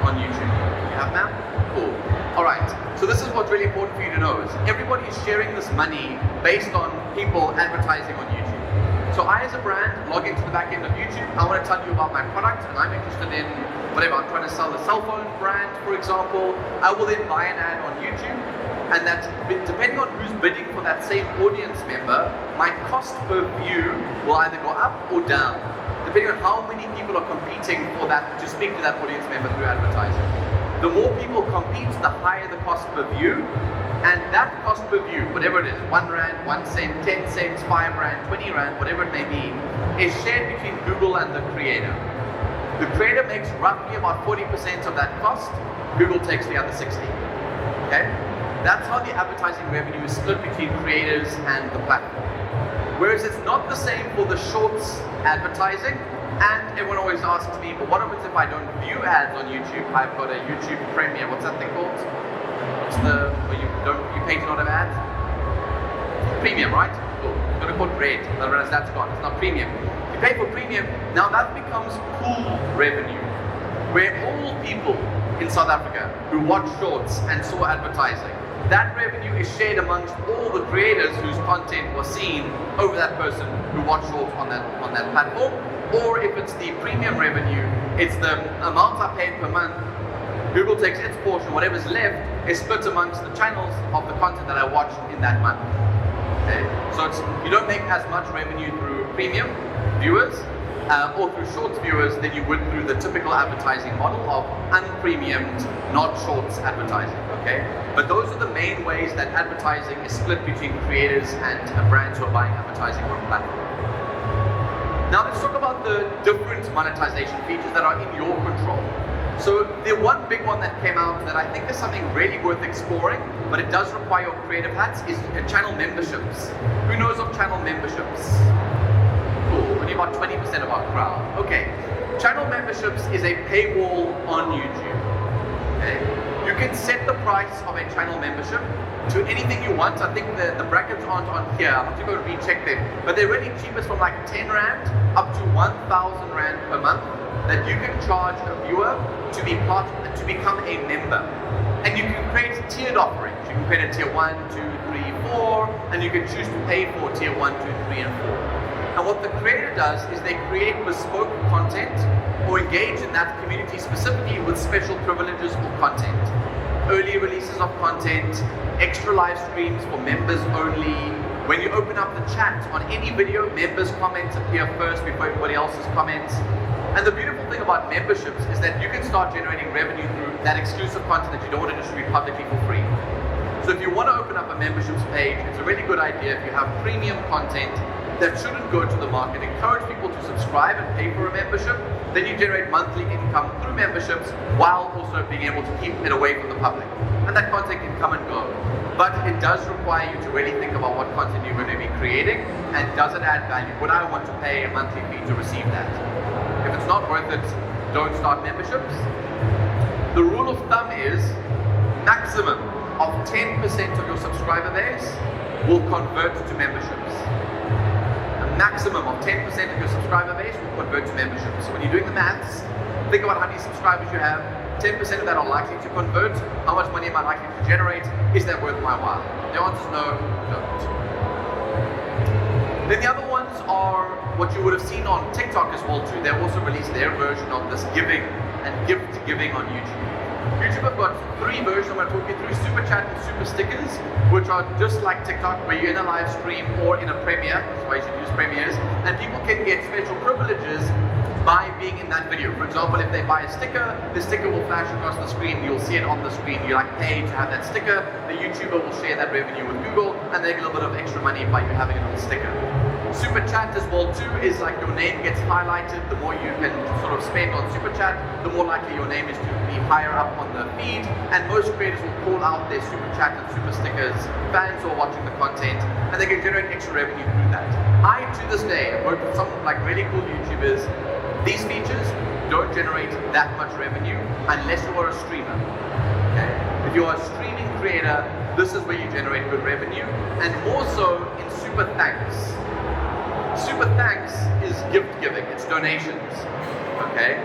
on YouTube? You have, ma'am? Cool. Alright, so this is what's really important for you to know is everybody is sharing this money based on people advertising on YouTube. So I as a brand log into the back end of YouTube, I want to tell you about my product and I'm interested in whatever, I'm trying to sell a cell phone brand, for example. I will then buy an ad on YouTube, and that, depending on who's bidding for that same audience member, my cost per view will either go up or down, depending on how many people are competing for that, to speak to that audience member through advertising. The more people compete, the higher the cost per view, and that cost per view, whatever it is, 1 rand, 1 cent, 10 cents, 5 rand, 20 rand, whatever it may be, is shared between Google and the creator. The creator makes roughly about 40% of that cost, Google takes the other 60. Okay? That's how the advertising revenue is split between creators and the platform. Whereas it's not the same for the shorts advertising, and everyone always asks me, but what happens if I don't view ads on YouTube? I've got a YouTube Premium, what's that thing called? What's the, where you pay to not have ads? Premium, right? Cool. I'm going to call it red, otherwise that's gone, it's not premium. You pay for premium, now that becomes pool revenue, where all people in South Africa who watch shorts and saw advertising, that revenue is shared amongst all the creators whose content was seen over that person who watched shorts on that platform. Or if it's the premium revenue, it's the amount I paid per month. Google takes its portion, whatever's left is split amongst the channels of the content that I watched in that month. Okay? So you don't make as much revenue through premium viewers or through shorts viewers than you would through the typical advertising model of unpremiumed, not shorts advertising. Okay? But those are the main ways that advertising is split between creators and brands who are buying advertising on a platform. Now let's talk about the different monetization features that are in your control. So the one big one that came out that I think is something really worth exploring, but it does require your creative hats, is channel memberships. Who knows of channel memberships? Cool, only about 20% of our crowd. Okay, channel memberships is a paywall on YouTube. Okay? You can set the price of a channel membership to anything you want. I think the brackets aren't on here. I'll have to go recheck them. But they're really cheapest from like 10 rand up to 1,000 rand per month that you can charge a viewer to become a member. And you can create tiered offerings. You can create a tier 1, 2, 3, 4, and you can choose to pay for tier 1, 2, 3, and 4. And what the creator does is they create bespoke content or engage in that community specifically with special privileges or content. Early releases of content, extra live streams for members only. When you open up the chat on any video, members' comments appear first before everybody else's comments. And the beautiful thing about memberships is that you can start generating revenue through that exclusive content that you don't want to distribute publicly for free. So if you want to open up a memberships page, it's a really good idea if you have premium content that shouldn't go to the market. Encourage people to subscribe and pay for a membership. Then you generate monthly income through memberships while also being able to keep it away from the public. And that content can come and go. But it does require you to really think about what content you're going to be creating and does it add value? Would I want to pay a monthly fee to receive that? If it's not worth it, don't start memberships. The rule of thumb is maximum of 10% of your subscriber base will convert to memberships. A maximum of 10% of your subscriber base will convert to memberships. So when you're doing the maths, think about how many subscribers you have. 10% of that are likely to convert. How much money am I likely to generate? Is that worth my while? The answer is no, don't. Then the other ones are what you would have seen on TikTok as well too. They also released their version of this giving and gift giving on YouTube. YouTube have got 3 versions I'm going to talk you through: Super Chat and Super Stickers, which are just like TikTok, where you're in a live stream or in a premiere. That's why you should use premieres. And people can get special privileges by being in that video. For example, if they buy a sticker, the sticker will flash across the screen. You'll see it on the screen. You pay to have that sticker. The YouTuber will share that revenue with Google, and they get a little bit of extra money by you having a little sticker. Super Chat as well too is like your name gets highlighted. The more you can sort of spend on Super Chat, the more likely your name is to be higher up on the feed, and most creators will call out their Super Chat and Super Stickers fans who are watching the content, and they can generate extra revenue through that. I, to this day, have worked with some like really cool YouTubers. These features don't generate that much revenue unless you are a streamer. Okay? If you are a streaming creator, this is where you generate good revenue, and more so in Super Thanks. Super Thanks is gift giving, it's donations. Okay?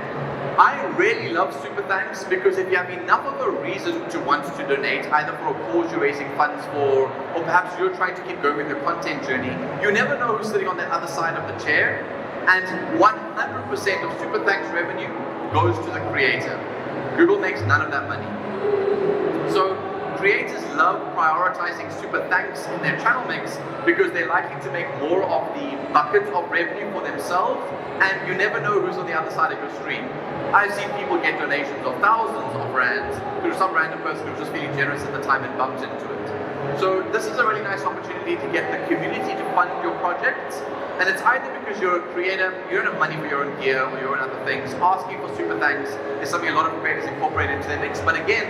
I really love Super Thanks because if you have enough of a reason to want to donate, either for a cause you're raising funds for, or perhaps you're trying to keep going with your content journey, you never know who's sitting on the other side of the chair, and 100% of Super Thanks revenue goes to the creator. Google makes none of that money. So creators love prioritizing Super Thanks in their channel mix because they're likely to make more of the bucket of revenue for themselves, and you never know who's on the other side of your stream. I've seen people get donations of thousands of rands through some random person who was just feeling generous at the time and bumped into it. So this is a really nice opportunity to get the community to fund your projects, and it's either because you're a creator, you don't have money for your own gear or your own other things. Asking for Super Thanks is something a lot of creators incorporate into their mix, but again,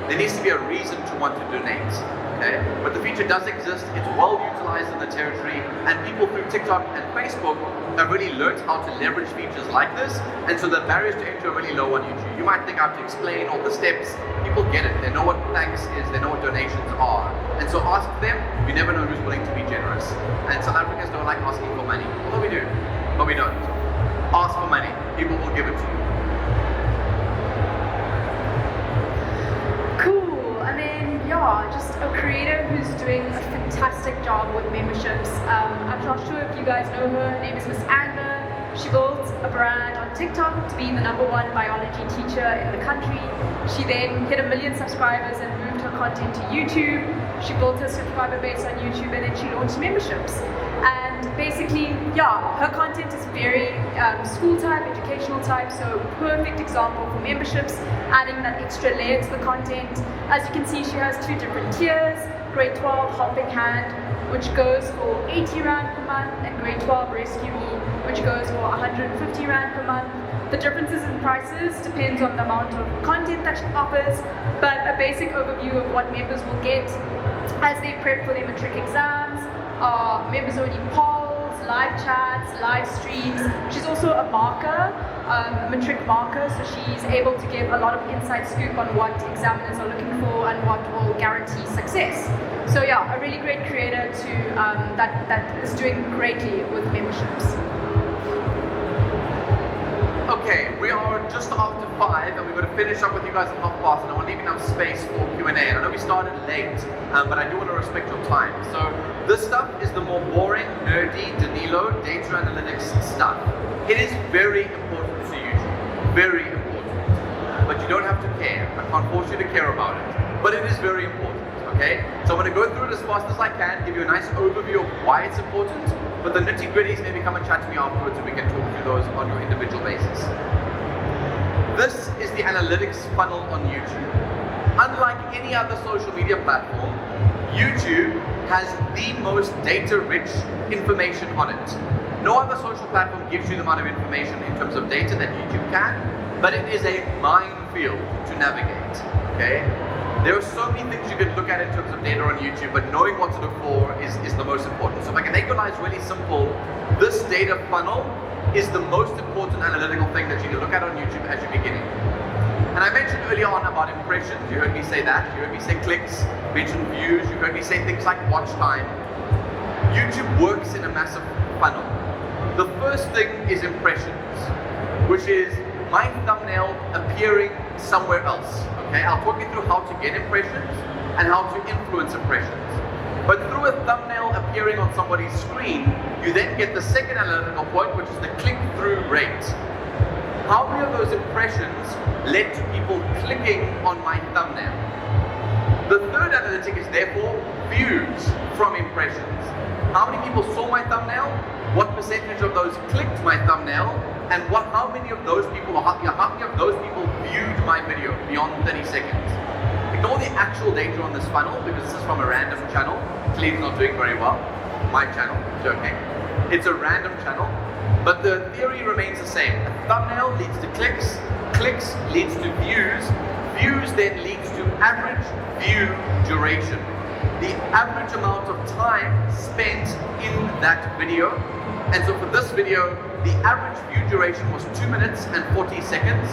there needs to be a reason to want to donate. Okay? But the feature does exist, it's well utilized in the territory, and people through TikTok and Facebook have really learned how to leverage features like this, and so the barriers to entry are really low on YouTube. You might think I have to explain all the steps. People get it, they know what thanks is, they know what donations are, and so ask them. You never know who's willing to be generous. And South Africans don't like asking for money. Although we do, but we don't. Ask for money, people will give it to you. Just a creator who's doing a fantastic job with memberships. I'm not sure if you guys know her. Her name is Miss Angela. She built a brand on TikTok to be the #1 biology teacher in the country. She then hit 1 million subscribers and moved her content to YouTube. She built her subscriber base on YouTube, and then she launched memberships. And basically, her content is very school type, educational type, so perfect example for memberships, adding that extra layer to the content. As you can see, she has 2 different tiers: grade 12 Helping Hand, which goes for 80 Rand per month, and grade 12 Rescue Me, which goes for 150 Rand per month. The differences in prices depends on the amount of content that she offers, but a basic overview of what members will get as they prep for their matric exams are members-only polls, live chats, live streams. She's also a marker, a matric marker, so she's able to give a lot of inside scoop on what examiners are looking for and what will guarantee success. So a really great creator to that is doing greatly with memberships. Okay, we are just after 5 and we're going to finish up with you guys at 1:30, and I want to leave enough space for Q&A. And I know we started late, but I do want to respect your time. So this stuff is the more boring, nerdy, Danilo, data analytics stuff. It is very important to YouTube, very important. But you don't have to care. I can't force you to care about it. But it is very important, okay? So I'm going to go through it as fast as I can, give you a nice overview of why it's important, but the nitty-gritties, maybe come and chat to me afterwards and we can talk through those on your individual basis. This is the analytics funnel on YouTube. Unlike any other social media platform, YouTube has the most data-rich information on it. No other social platform gives you the amount of information in terms of data that YouTube can, but it is a minefield to navigate, okay? There are so many things you can look at in terms of data on YouTube, but knowing what to look for is the most important. So if I can make your lives really simple, this data funnel is the most important analytical thing that you can look at on YouTube as you're beginning. And I mentioned earlier on about impressions. You heard me say that. You heard me say clicks, mentioned views. You heard me say things like watch time. YouTube works in a massive funnel. The first thing is impressions, which is my thumbnail appearing somewhere else. Okay, I'll talk you through how to get impressions and how to influence impressions. But through a thumbnail appearing on somebody's screen, you then get the second analytical point, which is the click-through rate. How many of those impressions led to people clicking on my thumbnail? The third analytic is therefore views from impressions. How many people saw my thumbnail? What percentage of those clicked my thumbnail? And how many of those people, or how many of those people viewed my video beyond 30 seconds? Ignore the actual data on this funnel because this is from a random channel. Clearly not doing very well. My channel, joking. It's a random channel, but the theory remains the same. A thumbnail leads to clicks, clicks leads to views, views then leads to average view duration. The average amount of time spent in that video. And so for this video, the average view duration was 2 minutes and 40 seconds,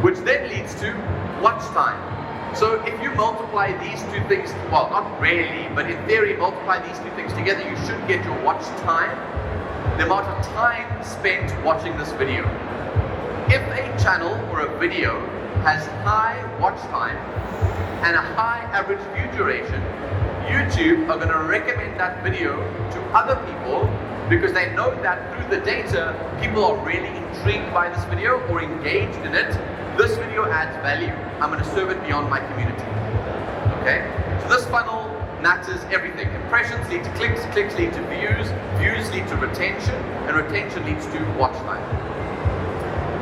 which then leads to watch time. So if you multiply these two things, well, not really, but in theory, multiply these two things together, you should get your watch time, the amount of time spent watching this video. If a channel or a video has high watch time and a high average view duration, YouTube are going to recommend that video to other people because they know that through the data, people are really intrigued by this video or engaged in it. This video adds value. I'm going to serve it beyond my community. Okay? So this funnel matters everything. Impressions lead to clicks, clicks lead to views, views lead to retention, and retention leads to watch time.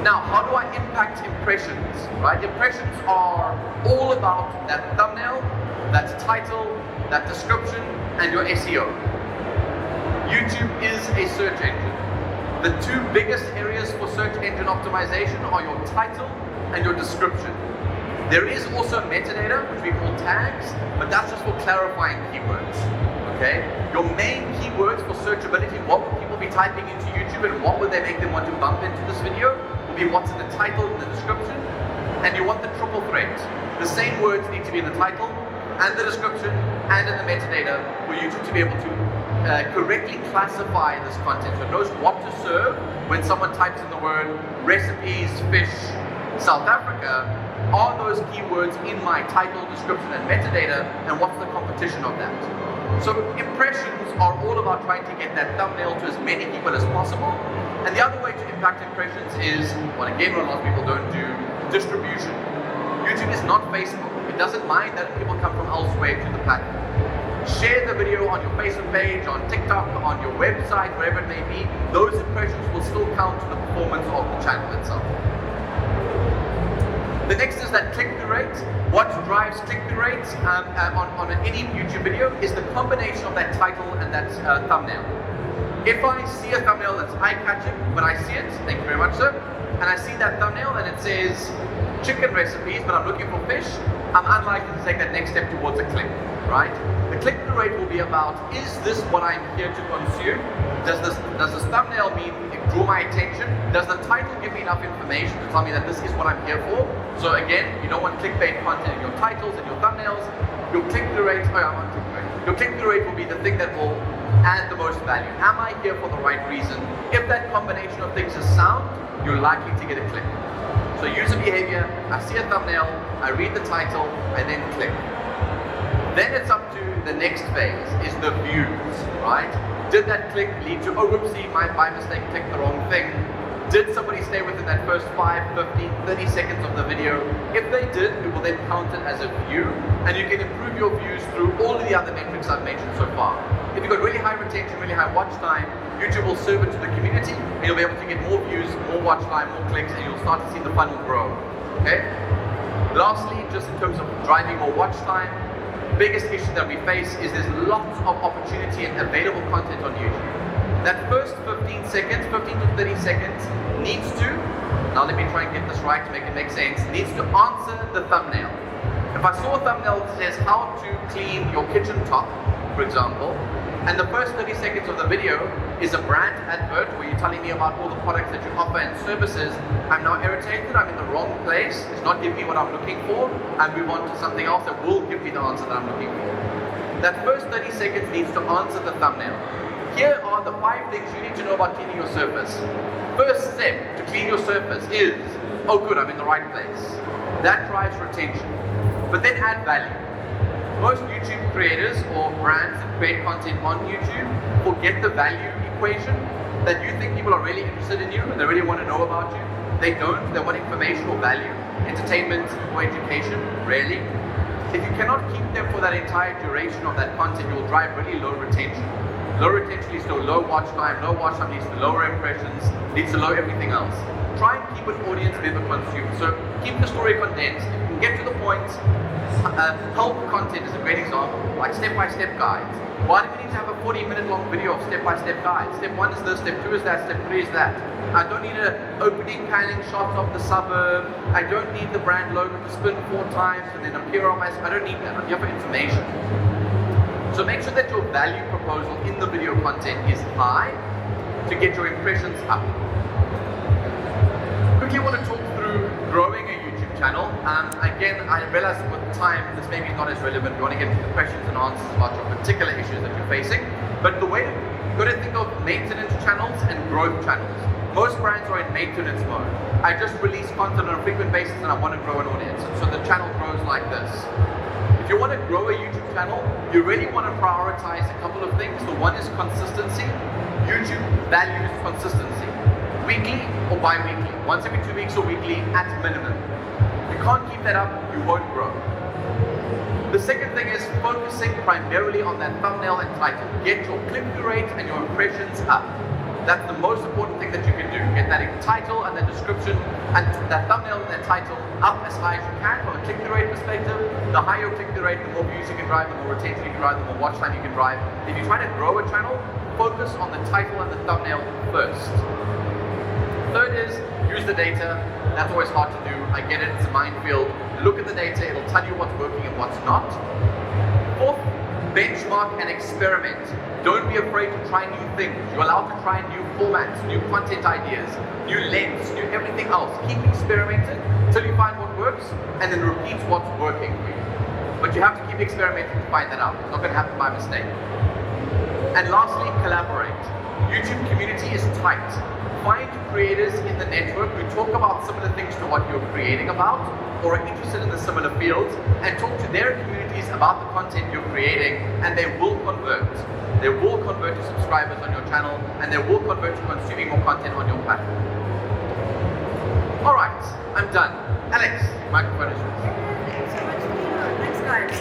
Now, how do I impact impressions? Right? Impressions are all about that thumbnail, that title, that description, and your SEO. YouTube is a search engine. The two biggest areas for search engine optimization are your title and your description. There is also metadata, which we call tags, but that's just for clarifying keywords. Okay? Your main keywords for searchability, what will people be typing into YouTube and what will they make them want to bump into this video, will be what's in the title and the description. And you want the triple threat. The same words need to be in the title and the description and in the metadata for YouTube to be able to correctly classify this content. So it knows what to serve when someone types in the word recipes, fish, South Africa. Are those keywords in my title, description, and metadata, and what's the competition of that? So impressions are all about trying to get that thumbnail to as many people as possible. And the other way to impact impressions is, well, again, what a lot of people don't do, distribution. YouTube is not Facebook. It doesn't mind that people come from elsewhere to the platform. Share the video on your Facebook page, on TikTok, on your website, wherever it may be. Those impressions will still count to the performance of the channel itself. The next is that click-through rate. What drives click-through rates on any YouTube video is the combination of that title and that thumbnail. If I see a thumbnail that's eye-catching, when I see it, thank you very much, sir, and I see that thumbnail and it says chicken recipes, but I'm looking for fish, I'm unlikely to take that next step towards a click, right? The click-through rate will be about, is this what I'm here to consume? Does this thumbnail draw my attention? Does the title give me enough information to tell me that this is what I'm here for? So again, you don't want clickbait content in your titles and your thumbnails. Your click-through rate, your click-through rate will be the thing that will add the most value. Am I here for the right reason? If that combination of things is sound, you're likely to get a click. So user behavior, I see a thumbnail, I read the title, I then click. Then it's up to the next phase, is the views, right? Did that click lead to, oh whoopsie, by mistake clicked the wrong thing? Did somebody stay within that first 5, 15, 30 seconds of the video? If they did, it will then count it as a view, and you can improve your views through all of the other metrics I've mentioned so far. If you've got really high retention, really high watch time, YouTube will serve it to the community, and you'll be able to get more views, more watch time, more clicks, and you'll start to see the funnel grow. Okay? Lastly, just in terms of driving more watch time, biggest issue that we face is there's lots of opportunity and available content on YouTube. That first 15 seconds, 15 to 30 seconds needs to, now let me try and get this right to make it make sense, needs to answer the thumbnail. If I saw a thumbnail that says how to clean your kitchen top, for example, and the first 30 seconds of the video is a brand advert where you're telling me about all the products that you offer and services, I'm now irritated, I'm in the wrong place, it's not giving me what I'm looking for, I move on to something else that will give me the answer that I'm looking for. That first 30 seconds needs to answer the thumbnail. Here are the 5 things you need to know about cleaning your surface. First step to clean your surface is, oh good, I'm in the right place. That drives retention. But then add value. Most YouTube creators or brands that create content on YouTube forget the value equation, that you think people are really interested in you and they really want to know about you. They don't. They want information or value, entertainment or education, rarely. If you cannot keep them for that entire duration of that content, you'll drive really low retention. Low retention leads to low watch time leads to lower impressions, leads to low everything else. Try and keep an audience member consumed. So keep the story condensed, you can get to the point. Help content is a great example, like step-by-step guides. Why do we need to have a 40-minute long video of step-by-step guides? Step 1 is this, step 2 is that, step 3 is that. I don't need an opening panning shot of the suburb. I don't need the brand logo to spin 4 times and then appear on my... I don't need that. I'm here for information. So make sure that your value proposal in the video content is high to get your impressions up. Quickly want to talk through growing a YouTube channel. Again, I realize with time this maybe is not as relevant. You want to get to the questions and answers about your particular issues that you're facing. But the way you've got to think of maintenance channels and growth channels. Most brands are in maintenance mode. I just release content on a frequent basis and I want to grow an audience. So the channel grows like this. If you want to grow a YouTube channel, you really want to prioritize a couple of things. The one is consistency. YouTube values consistency. Weekly or bi-weekly. Once every 2 weeks or weekly at minimum. If you can't keep that up, you won't grow. The second thing is focusing primarily on that thumbnail and title. Get your click-through rate and your impressions up. That's the most important thing that you can do. Get that title and that description and that thumbnail and that title up as high as you can from a click-through rate perspective. The higher your click-through rate, the more views you can drive, the more retention you can drive, the more watch time you can drive. If you try to grow a channel, focus on the title and the thumbnail first. Third is use the data. That's always hard to do. I get it, it's a minefield. Look at the data, it'll tell you what's working and what's not. Fourth, benchmark and experiment. Don't be afraid to try new things. You're allowed to try new formats, new content ideas, new lengths, new everything else. Keep experimenting till you find what works and then repeat what's working for you. But you have to keep experimenting to find that out. It's not going to happen by mistake. And lastly, collaborate. YouTube community is tight. Find creators in the network who talk about similar things to what you're creating about or are interested in the similar fields and talk to their communities about the content you're creating and they will convert. They will convert to subscribers on your channel and they will convert to consuming more content on your platform. Alright, I'm done. Alex, microphone is yours. Thanks so much, Danilo. Thanks guys.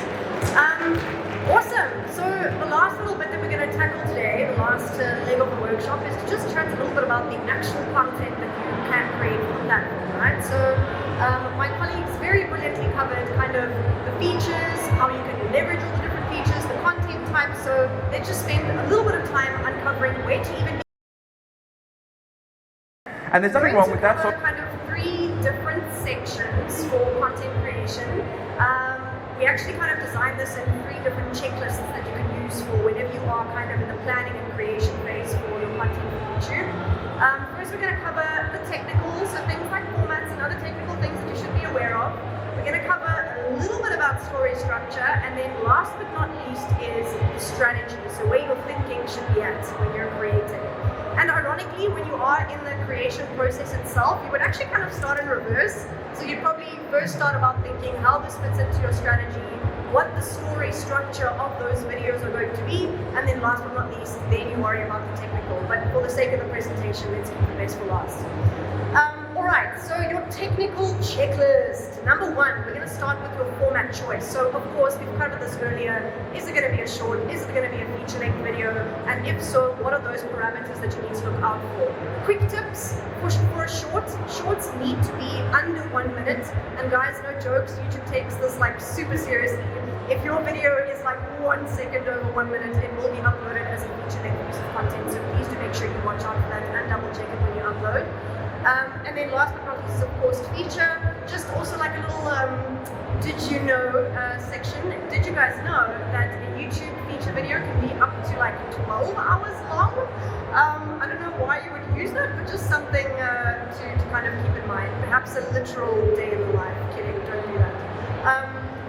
Awesome. So the last little bit that we're going to tackle today, the last leg of the workshop, is to just chat a little bit about the actual content that you can create on the platform, right? So my colleagues very brilliantly covered kind of the features, how you can leverage all the different features, the content types. So let's just spend a little bit of time uncovering where to even. And there's nothing wrong with that. So kind of 3 different sections for content creation. We actually kind of designed this in 3 different checklists that you can use for whenever you are kind of in the planning and creation phase for your content for YouTube. First we're going to cover the technicals, so things like formats and other technical things that you should be aware of. We're going to cover a little bit about story structure, and then last but not least is strategy, so where your thinking should be at when you're creating. And ironically, when you are in the creation process itself, you would actually kind of start in reverse. So you'd probably first start about thinking how this fits into your strategy, what the story structure of those videos are going to be, and then last but not least, then you worry about the technical. But for the sake of the presentation, let's keep the best for last. Alright, so your technical checklist. Number 1, we're going to start with your format choice. So of course, we've covered this earlier. Is it going to be a short? Is it going to be a feature-length video? And if so, what are those parameters that you need to look out for? Quick tips for a short. Shorts need to be under 1 minute. And guys, no jokes, YouTube takes this like super seriously. If your video is like 1 second over 1 minute, it will be uploaded as a feature-length piece of content. So please do make sure you watch out for that and double check it when you upload. And then last but not least, of course, feature. Just also like a little did you know section. Did you guys know that a YouTube feature video can be up to like 12 hours long? I don't know why you would use that, but just something to kind of keep in mind. Perhaps a literal day in the life. Kidding, don't do that.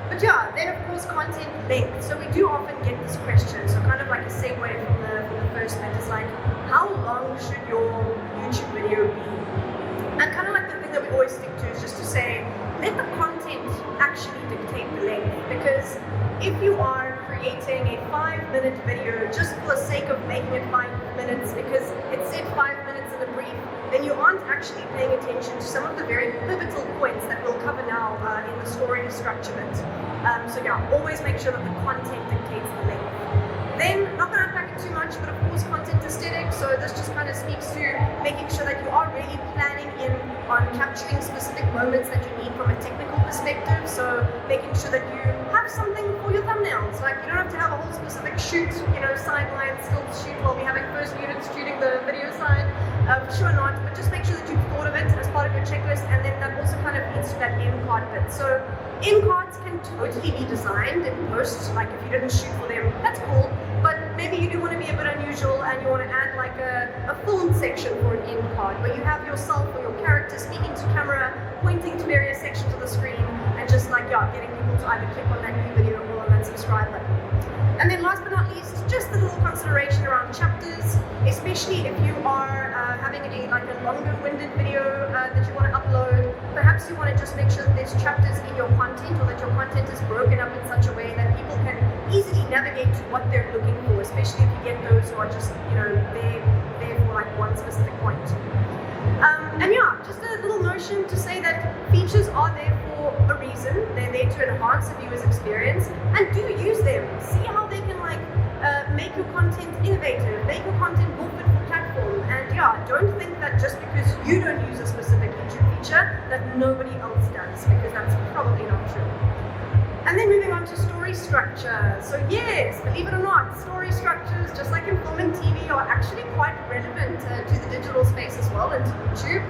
But yeah, then of course content length. So we do often get this question. So kind of like a segue from the first bit is like, how long should your YouTube video be? And kind of like the thing that we always stick to is just to say, let the content actually dictate the length. Because if you are creating a 5-minute video just for the sake of making it 5 minutes because it said 5 minutes in the brief, then you aren't actually paying attention to some of the very pivotal points that we'll cover now in the story structure bit. So yeah, always make sure that the content dictates the length. Then, not going to unpack it too much, but of course content aesthetic, so this just kind of speaks to making sure that you are really planning in on capturing specific moments that you need from a technical perspective, so making sure that you have something for your thumbnails, like you don't have to have a whole specific shoot, you know, sideline still shoot while we're having first units shooting the video side, for sure not, but just make sure that you've thought of it as part of your checklist, and then that also kind of leads to that end card bit. So end cards can totally be designed in post, like if you didn't shoot for them, that's cool. But maybe you do want to be a bit unusual and you want to add like a film section for an end card where you have yourself or your character speaking to camera, pointing to various sections of the screen, and just like, yeah, getting people to either click on that new video or on that subscribe button. And then last but not least, just a little consideration around chapters, especially if you are having a longer-winded video that you want to upload. Perhaps you want to just make sure that there's chapters in your content, or that your content is broken up in such a way that people can easily navigate to what they're looking for, especially if you get those who are just, you know, there for like one specific point. And yeah, just a little notion to say that features are there for a reason. They're there to enhance the viewer's experience, and do use them. See how they can like make your content innovative, make your content more fit for platform. And yeah, don't think that just because you don't use a specific YouTube feature that nobody else does, because that's probably not true. And then moving on to story structure. So yes, believe it or not, story structures, just like in film and TV, are actually quite relevant to the digital space as well, and to YouTube.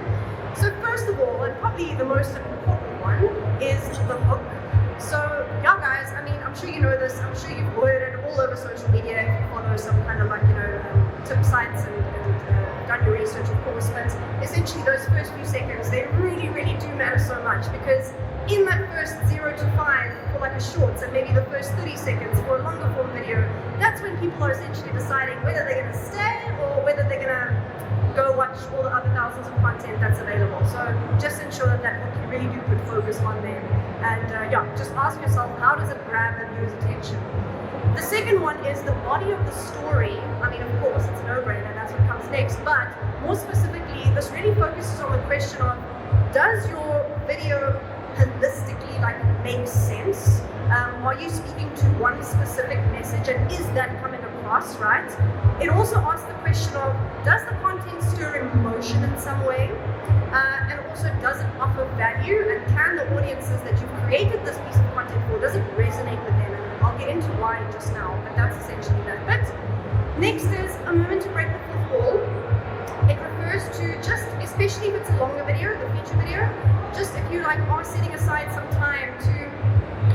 So first of all, and probably the most important one, is the hook. So yeah guys, I mean, I'm sure you know this, I'm sure you've heard it all over social media if you follow some kind of like, you know, tip sites and done your research of course, but essentially those first few seconds, they really, really do matter so much, because in that first 0 to 5 for like a short, so maybe the first 30 seconds for a longer form video, that's when people are essentially deciding whether they're going to stay or whether they're going to go watch all the other thousands of content that's available. So just ensure that you really do put focus on them. And yeah, just ask yourself, how does it grab the viewer's attention? The second one is the body of the story. I mean, of course, it's a no-brainer, that's what comes next, but more specifically, this really focuses on the question of, does your video holistically like make sense? Are you speaking to one specific message, and is that coming across, right? It also asks the question of, does the content stir emotion in some way? And also, does it offer value, and can the audiences that you've created this piece of content for, does it resonate with them? And I'll get into why just now, but that's essentially that bit. Next is a moment to break the fourth wall. It refers to just, especially if it's a longer video, the feature video, just if you like are setting aside some time to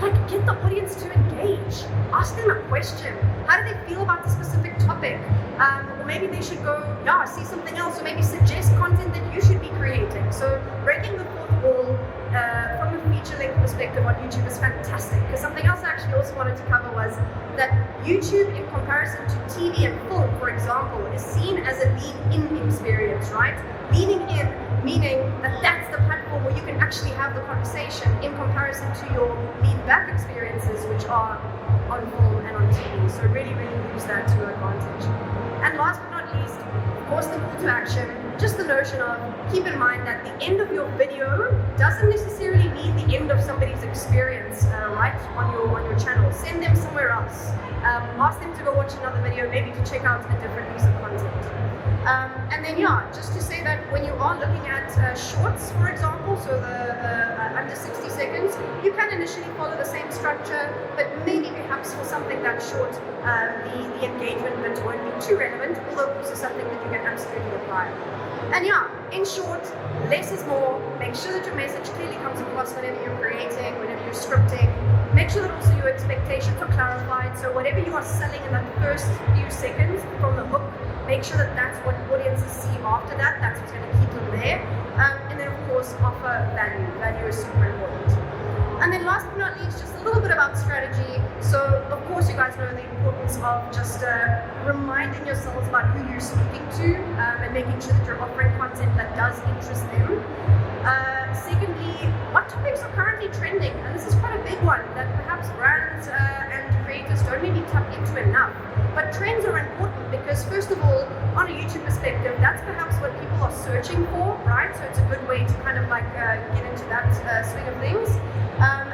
like get the audience to engage, ask them a question. How do they feel about the specific topic? Or maybe they should go, yeah, see something else, or maybe suggest content that you should be creating. So breaking the fourth wall from a feature-length perspective on YouTube is fantastic. Because something else I actually also wanted to cover was that YouTube, in comparison to TV and film, for example, is seen as a lean-in experience, right? Leaning in, meaning that that's the platform where you can actually have the conversation, in comparison to your lean-back experiences, which are on film and on TV. So really, really use that to your advantage. And last but not least, of course, the call to action, just the notion of, keep in mind that the end of your video doesn't necessarily mean the end of somebody's experience, right, on your channel. Send them somewhere else. Ask them to go watch another video, maybe to check out a different piece of content. And then just to say that when you are looking at shorts, for example, so the under 60 seconds, you can initially follow the same structure, but maybe perhaps for something that short, the engagement bit won't be too relevant, although also something that you can absolutely apply. And in short, less is more. Make sure that your message clearly comes across whenever you're creating, whenever you're scripting. Make sure that also your expectations are clarified. So whatever you are selling in that first few seconds from the hook, make sure that that's what audiences see after that. That's what's going to keep them there. And then of course offer value. Value is super important. And then last but not least, just a little bit about strategy. So of course you guys know the importance of just reminding yourselves about who you're speaking to and making sure that you're offering content that does interest them. Secondly, what topics are currently trending? And this is quite a big one that perhaps brands and creators don't maybe tap into enough. But trends are important because first of all, on a YouTube perspective, that's perhaps what people are searching for, right? So it's a good way to kind of like get into that swing of things.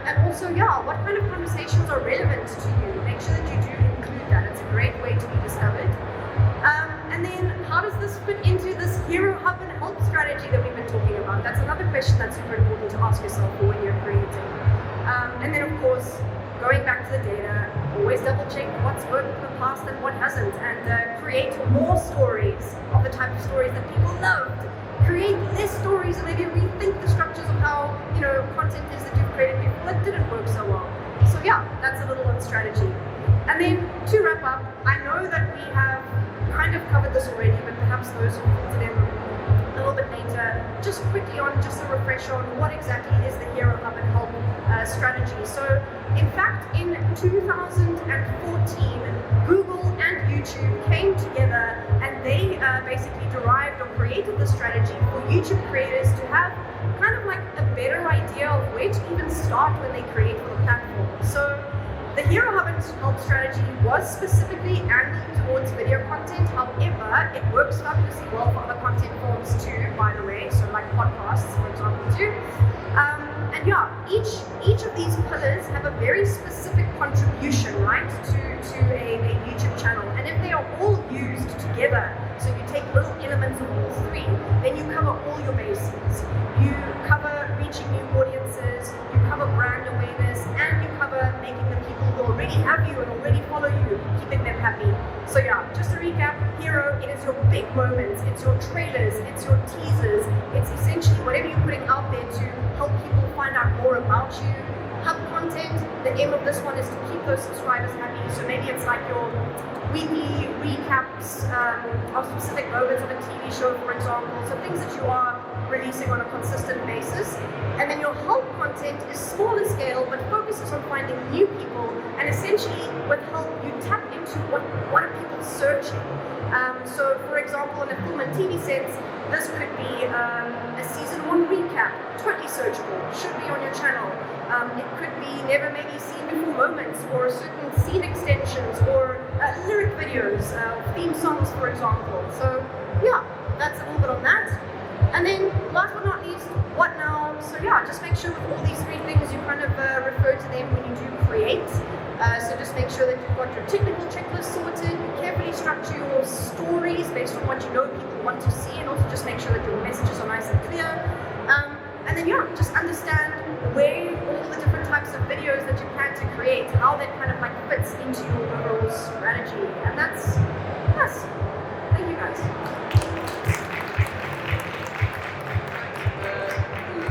And also, what kind of conversations are relevant to you? Make sure that you do include that. It's a great way to be discovered. And then how does this fit into this hero hub and help strategy that we've been talking about? That's another question that's super important to ask yourself for when you're creating. And then of course, going back to the data, always double check what's worked in the past and what hasn't, and create more stories of the type of stories that people loved. Create less stories, and maybe rethink the structures of how content is that you've created before that didn't work so well. So that's a little on strategy. And then to wrap up, I know that we have kind of covered this already, but perhaps those who come to them a little bit later, just quickly on just a refresher on what exactly is the Hero Hub and Help strategy. So in fact, in 2014, Google and YouTube came together and they basically derived or created the strategy for YouTube creators to have kind of like a better idea of where to even start when they create for the platform. So the Hero Hub and Help strategy was specifically angled towards video content. However, it works fabulously well for other content forms too, by the way, so like podcasts, for example, too. And each of these pillars have a very specific contribution, right, to a YouTube channel. And if they are all used together, so you take little elements of all three, then you cover all your bases. You cover reaching new audiences, you cover brand awareness, and you cover making the people who already have you and already follow you, keeping them happy. So just to recap, Hero, it is your big moments, it's your trailers, it's your teasers, it's essentially whatever you're putting out there to help people find out more about you. Hub content, the aim of this one is to keep those subscribers happy. So maybe it's like your weekly recaps of specific moments of a TV show, for example. So things that you are releasing on a consistent basis. And then your help content is smaller scale, but focuses on finding new people. And essentially, with help, you tap into what are people searching. So, for example, in a film and TV sense, this could be a season 1 recap, totally searchable, should be on your channel. It could be never maybe seen before moments, or certain scene extensions, or lyric videos, theme songs, for example. So, that's a little bit on that. And then, last but not least, what now? So just make sure with all these three things you kind of refer to them when you do create. So just make sure that you've got your technical checklist sorted, carefully structure your stories based on what you know people want to see, and also just make sure that your messages are nice and clear. And then just understand where all the different types of videos that you plan to create, how that kind of like fits into your overall strategy. And that's us. Thank you guys.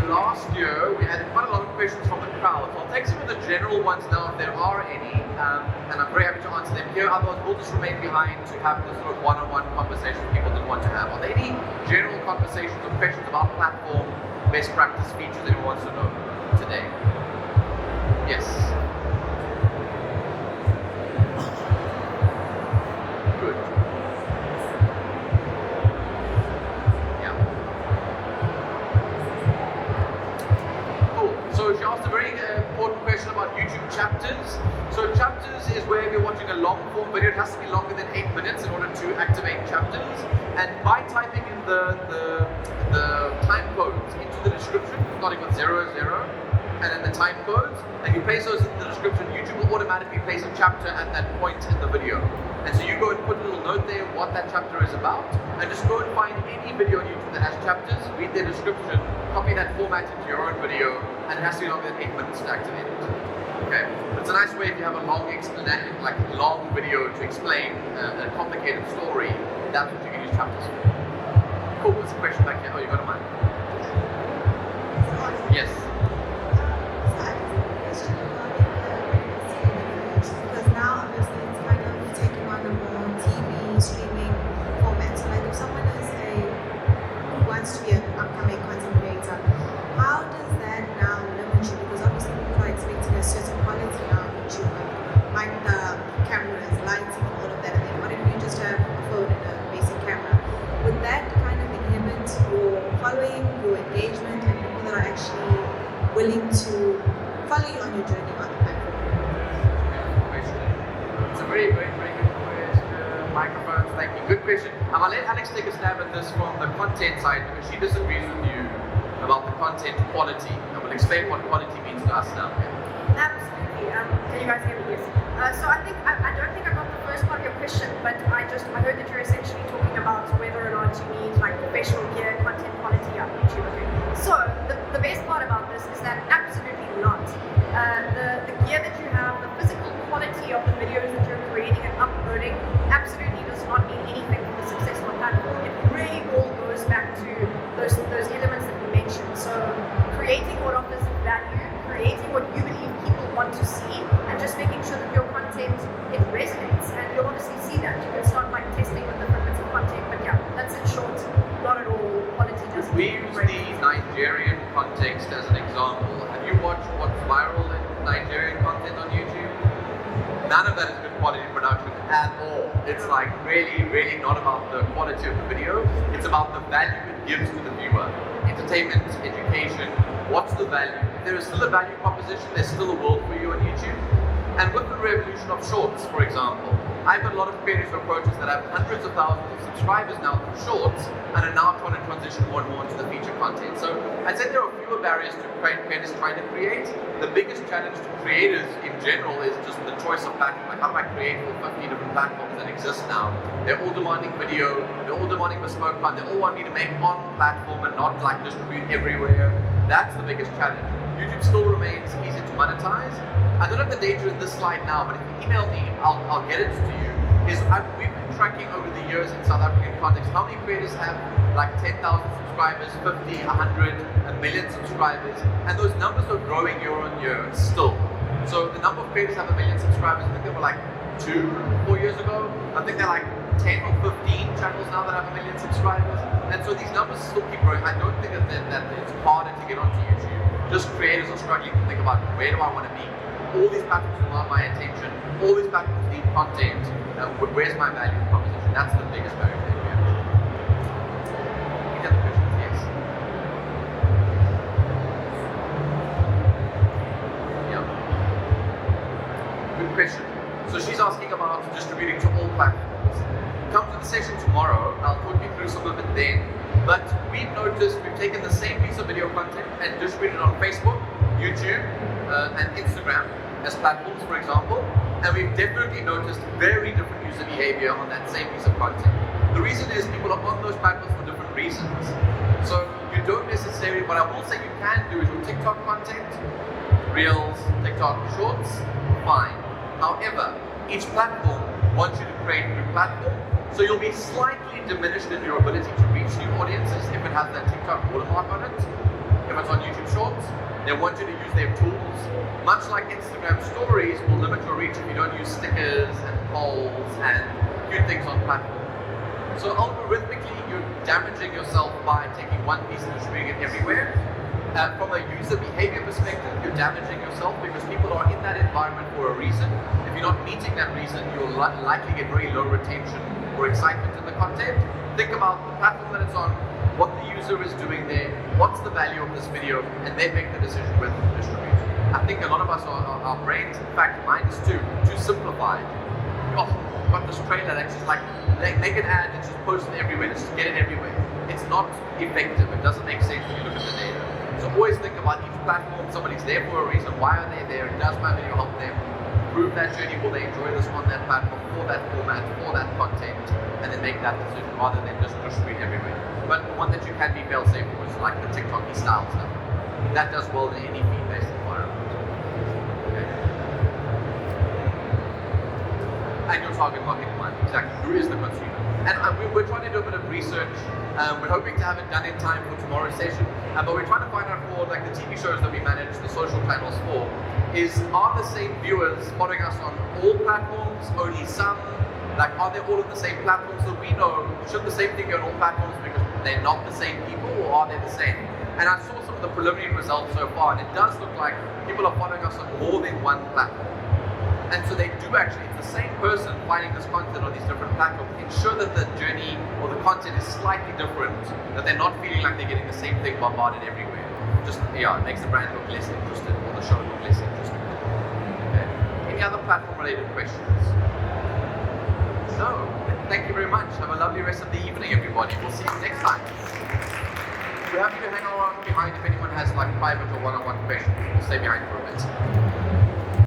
Last year, we had quite a lot of questions from the crowd. So I'll take some of the general ones now, if there are any, and I'm very happy to answer them here. Otherwise, we'll just remain behind to have the sort of one-on-one conversation people didn't want to have. Are there any general conversations or questions about platform, best practice features that anyone wants to know today? Yes. Good. So she asked a very important question about YouTube chapters. So chapters is where you're watching a long form video. It has to be longer than 8 minutes in order to activate chapters. And by typing in the time codes into the description, starting with 00, and then the time codes, and you paste those in the description, YouTube will automatically place a chapter at that point in the video. And so you go and put a little note there what that chapter is about, and just go and find any video on YouTube that has chapters, read their description, copy that format into your own video, and it has to be longer than 8 minutes to activate it. Okay? It's a nice way if you have a long explanation, like long video to explain a complicated story, that's what you can use chapters for. Cool, what's the question back here? Oh, you got a mic. Yes. Because now obviously it's kind of taking on a more TV streaming format. So like if someone wants to be an upcoming content creator, how does that now limit you? Because obviously people are expecting a certain quality now on YouTube, like the cameras, lighting, all of that. And then what if you just have a phone and a basic camera? Would that kind of inhibit your following, your engagement, and people that are actually willing to follow you on your journey on the platform? It's a very, very, very good question. Microphones, thank you. Good question. I'm going to let Alex take a stab at this from the content side because she disagrees with you about the content quality. I will explain what quality means to us now. Absolutely. Can you guys hear me? Yes. So I don't think I got the first part of your question, but I heard that you're essentially talking about whether or not you need like professional gear, content quality on YouTube. Okay. So the best part about this is that absolutely not. The gear that you have, the physical quality of the videos that you're creating and uploading, absolutely does not mean anything for the success of a platform. It really all goes back to those elements that we mentioned. So creating what offers value, creating what you believe people want to see, and just making sure that your content, it resonates. And you'll obviously see that. You can start like testing with different bits of content, but yeah, that's in short, not at all. Quality doesn't. We use the Nigerian context as an example. Have you watched what's viral in Nigerian content on YouTube? None of that is good quality production at all. It's like really, really not about the quality of the video. It's about the value it gives to the viewer. Entertainment, education, what's the value? If there is still a value proposition, there's still a world for you on YouTube. And with the revolution of shorts, for example, I've got a lot of creators who approach us that have hundreds of thousands of subscribers now through shorts and are now trying to transition more and more into the feature content. So I'd say there are fewer barriers to creators trying to create. The biggest challenge to creators in general is just the choice of platform. Like how do I create for 50 different platforms that exist now? They're all demanding video, they're all demanding bespoke content, they all want me to make on platform and not like distribute everywhere. That's the biggest challenge. YouTube still remains easy to monetize. I don't have the data in this slide now, but if you email me, I'll get it to you. We've been tracking over the years in South African context how many creators have like 10,000 subscribers, 50, 100, a million subscribers, and those numbers are growing year on year still. So the number of creators have a million subscribers, I think they were like 2, 4 years ago. I think they're like 10 or 15 channels now that have a million subscribers. And so these numbers still keep growing. I don't think that it's harder to get onto YouTube. Just creators are struggling to think about where do I want to be. All these platforms demand my attention. All these platforms need content. Where's my value proposition? That's the biggest barrier. Any other questions? Yes. Yeah. Good question. So she's asking about distributing to all platforms. Come to the session tomorrow. I'll talk you through some of it then. But we've noticed we've taken the same piece of video content and distributed it on Facebook, YouTube, and Instagram as platforms, for example, and we've definitely noticed very different user behavior on that same piece of content. The reason is people are on those platforms for different reasons. So you don't necessarily, what I will say you can do is your TikTok content, Reels, TikTok Shorts, fine. However, each platform wants you to create a new platform, so you'll be slightly diminished in your ability to reach new audiences if it has that TikTok watermark on it. If it's on YouTube Shorts, they want you to use their tools. Much like Instagram stories will limit your reach if you don't use stickers and polls and cute things on platform. So algorithmically, you're damaging yourself by taking one piece and distributing it everywhere. From a user behavior perspective, you're damaging yourself because people are in that environment for a reason. If you're not meeting that reason, you'll likely get very low retention or excitement in the content. Think about the platform that it's on, what the user is doing there, what's the value of this video, and then make the decision whether to distribute. I think a lot of us our brains, in fact mine is too simplified. Oh, got this trailer that's just like, make an ad and just post it everywhere, let's just get it everywhere. It's not effective, it doesn't make sense when you look at the data. So always think about each platform, somebody's there for a reason, why are they there, does my video help them? improve that journey? Will they enjoy this on that platform, for that format, for that content, and then make that decision rather than just push it everywhere. But one that you can be fail-safe for is like the TikTok-y style stuff. That does well in any feed-based environment. Okay. And your target market in mind, exactly. Who is the consumer? And we're trying to do a bit of research. We're hoping to have it done in time for tomorrow's session. But we're trying to find out for like the TV shows that we manage, the social channels for, are the same viewers following us on all platforms, only some? Like, are they all on the same platform? So we know, should the same thing be on all platforms because they're not the same people, or are they the same? And I saw some of the preliminary results so far, and it does look like people are following us on more than one platform. And so they do actually, it's the same person finding this content on these different platforms. Ensure that the journey or the content is slightly different, that they're not feeling like they're getting the same thing bombarded everywhere. Just, yeah, it makes the brand look less interested or the show look less interesting. Okay. Any other platform related questions? No. Thank you very much. Have a lovely rest of the evening, everybody. We'll see you next time. We're happy to hang around behind if anyone has like private or one-on-one questions. We'll stay behind for a bit.